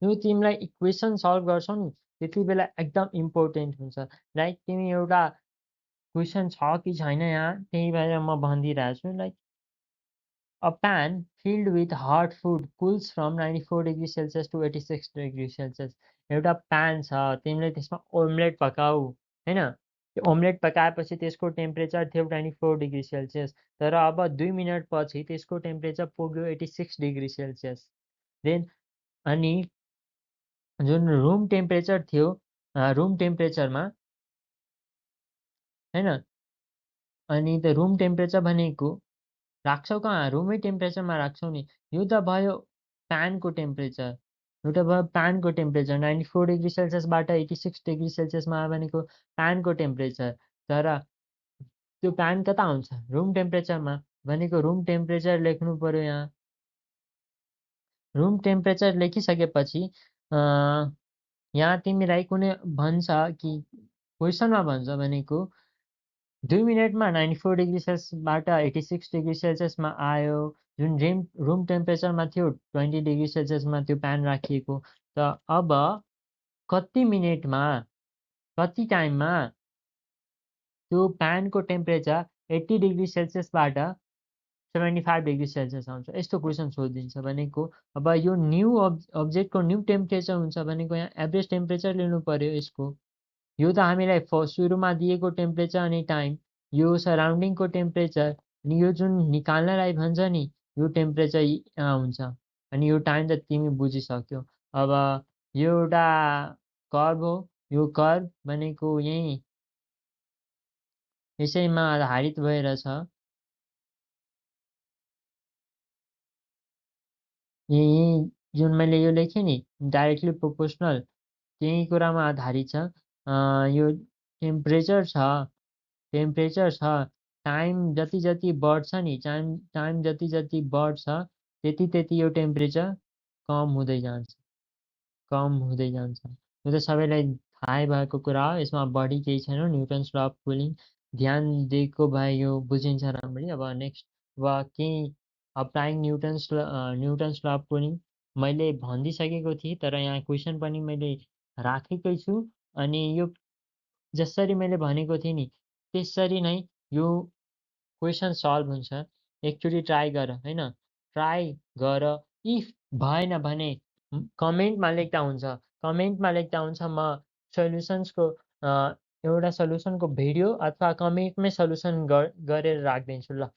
यो तिमीलाई इक्वेसन सल्भ गर्छौ नि त्यति बेला एकदम इम्पोर्टेन्ट हुन्छ। लाइक तिमी एउटा क्वेसन छ कि छैन यहाँ त्यही भएर म भनिदिइरहेको छु। Like a pan filled with hot food cools from 94 degree Celsius to 86 degree Celsius। एउटा प्यान छ, तिमीले त्यसमा ओम्लेट पकाऊ हैन, त्यो ओम्लेट पकाएपछि त्यसको टेम्परेचर थियो 94 डिग्री सेल्सियस, तर अब 2 मिनट पछि त्यसको टेम्परेचर पुग्यो 86 डिग्री सेल्सियस। देन अनि जुन रुम टेम्परेचर थियो, रुम टेम्परेचरमा हैन, अनि त्यो रुम टेम्परेचर भनेको राख्छौ कहाँ, रुमै टेम्परेचरमा राख्छौ नि। यो त भयो प्यानको टेम्परेचर, एउटा भयो प्यानको टेम्परेचर 94 डिग्री सेल्सियसबाट 86 डिग्री सेल्सियसमा भनेको प्यानको टेम्परेचर। तर त्यो प्यान कता हुन्छ, रुम टेम्परेचरमा, भनेको रुम टेम्परेचर लेख्नु पर्यो यहाँ। रुम टेम्परेचर लेखिसकेपछि यहाँ तिमीलाई कुनै भन्छ कि क्वेसनमा भन्छ भनेको 2 मिनटमा 94 डिग्री सेल्सियसबाट 86 डिग्री सेल्सियसमा आयो। जुन रुम टेम्परेचरमा थियो 20 डिग्री सेल्सियसमा त्यो प्यान राखिएको। त अब कति मिनटमा, कति टाइममा त्यो प्यानको टेम्परेचर 80 डिग्री सेल्सियसबाट 75 डिग्री सेल्सियस आउँछ, यस्तो क्वेसन सोधिदिन्छ भनेको। अब यो न्यू अब्जेक्टको न्यू टेम्परेचर हुन्छ भनेको यहाँ एभरेज टेम्परेचर लिनु पर्यो यसको। यो त हामीलाई सुरुमा दिएको टेम्परेचर अनि टाइम, यो सराउन्डिङको टेम्परेचर, अनि यो जुन निकाल्नलाई भन्छ नि यो टेम्परेचर हुन्छ, अनि यो टाइम त तिमी बुझिसक्यौ। अब यो एउटा कर्भ हो, यो कर्भ भनेको यही यसैमा आधारित भएर छ। यही जुन मैले यो लेखेँ नि डाइरेक्टली प्रोपोर्सनल, त्यही कुरामा आधारित छ। यो टेम्परेचर छ, टाइम जति जति बढ्छ नि, टाइम जति जति बढ्छ त्यति त्यति यो टेम्परेचर कम हुँदै जान्छ, कम हुँदै जान्छ। यो त सबैलाई थाहै भएको कुरा हो, यसमा बढी केही छैन। न्युटन्स ल अफ कुलिङ ध्यान दिएको भए यो बुझिन्छ राम्ररी। अब नेक्स्ट अब केही applying Newton's law of cooling मैले भनिदिइसकेको थिएँ, तर यहाँ क्वेसन पनि मैले राखेकै छु। अनि यो जसरी मैले भनेको थिएँ नि त्यसरी नै यो क्वेसन सल्भ हुन्छ। एकचोटि ट्राई गर हैन, ट्राई गर। इफ भएन भने कमेन्टमा लेख्दा हुन्छ, कमेन्टमा लेख्दा हुन्छ। म सोल्युसन्सको एउटा सोल्युसनको भिडियो अथवा कमेन्टमै सोल्युसन गरेर राखिदिन्छु ल।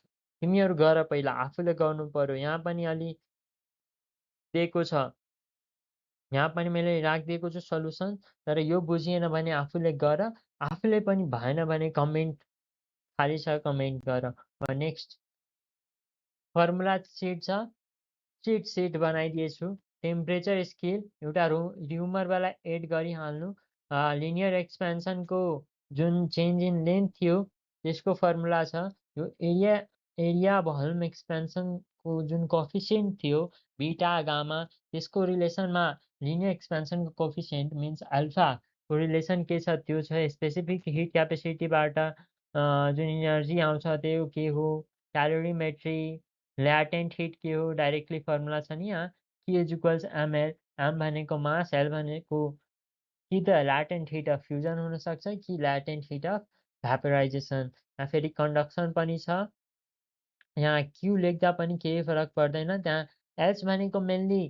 तिमीहरू गर, पहिला आफूले गर्नु पर्यो। यहाँ पनि अलि दिएको छ, यहाँ पनि मैले राखिदिएको छु सल्युसन, तर यो बुझिएन भने आफूले गर। आफूले पनि भएन भने कमेन्ट खाली छ, कमेन्ट गर। नेक्स्ट फर्मुला सिट छ, सिट बनाइदिएछु। टेम्परेचर स्केल एउटा र्युमरवाला एड गरिहाल्नु। लिनियर एक्सपेन्सनको जुन चेन्ज इन लेन्थ थियो त्यसको फर्मुला छ। यो एरिया भल्युम एक्सपेन्सनको जुन कोफिसिएन्ट थियो बीटा गामा, त्यसको रिलेसनमा लिनियर एक्सपेन्सनको कोफिसिएन्ट मिन्स अल्फाको रिलेसन के छ त्यो छ। स्पेसिफिक हिट क्यापेसिटीबाट जुन इनर्जी आउँछ त्यो के हो, क्यालोरिमेट्री, ल्याटेन्ट हिट के हो, डाइरेक्टली फर्मुला छ नि यहाँ। Q is equals ml, m भनेको मास, L भनेको कि त ल्याटेन्ट हिट अफ फ्युजन हुनसक्छ कि ल्याटेन्ट हिट अफ भ्यापोराइजेसन। यहाँ फेरि कन्डक्सन पनि छ। यहाँ क्यू लेख्दा पनि केही फरक पर्दैन। त्यहाँ एच भनेको मेनली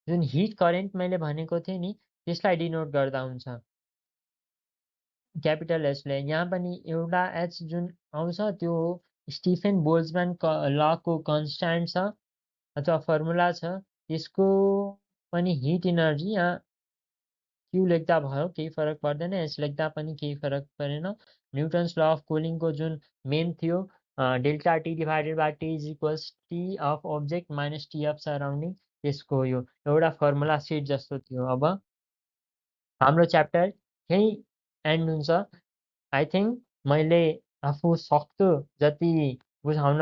जुन हिट करेन्ट मैले भनेको थिएँ नि, त्यसलाई डिनोट गर्दा हुन्छ। क्यापिटल एचले। यहाँ पनि एउटा एच जुन आउँछ त्यो स्टिफेन बोल्ट्जम्यान लको कन्स्ट्यान्ट छ अथवा फर्मुला छ। त्यसको पनि हिट इनर्जी यहाँ क्यू लेख्दा भयो, केही फरक पर्दैन। एच लेख्दा पनि केही फरक परेन। न्युटन्स ल अफ कुलिङको जुन मेन थियो, delta T divided by T is equals T of object minus T of surrounding, त्यसको यो एउटा फर्मुला सिट जस्तो थियो। अब हाम्रो च्याप्टर यहीँ एन्ड हुन्छ। आई थिङ्क मैले आफू सक्दो जति बुझाउन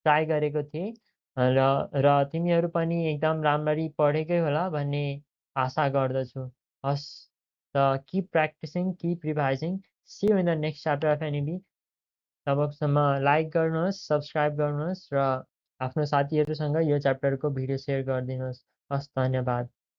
ट्राई गरेको थिएँ, र र तिमीहरू पनि एकदम राम्ररी पढेकै होला भन्ने आशा गर्दछु। हस् त keep practising, keep revising. See you in the next chapter of NEB. तबसम्म लाइक गर्नुहोस्, सब्सक्राइब गर्नुहोस् र आफ्नो साथीहरूसँग यो च्याप्टरको भिडियो सेयर गरिदिनुहोस्। हस्, धन्यवाद।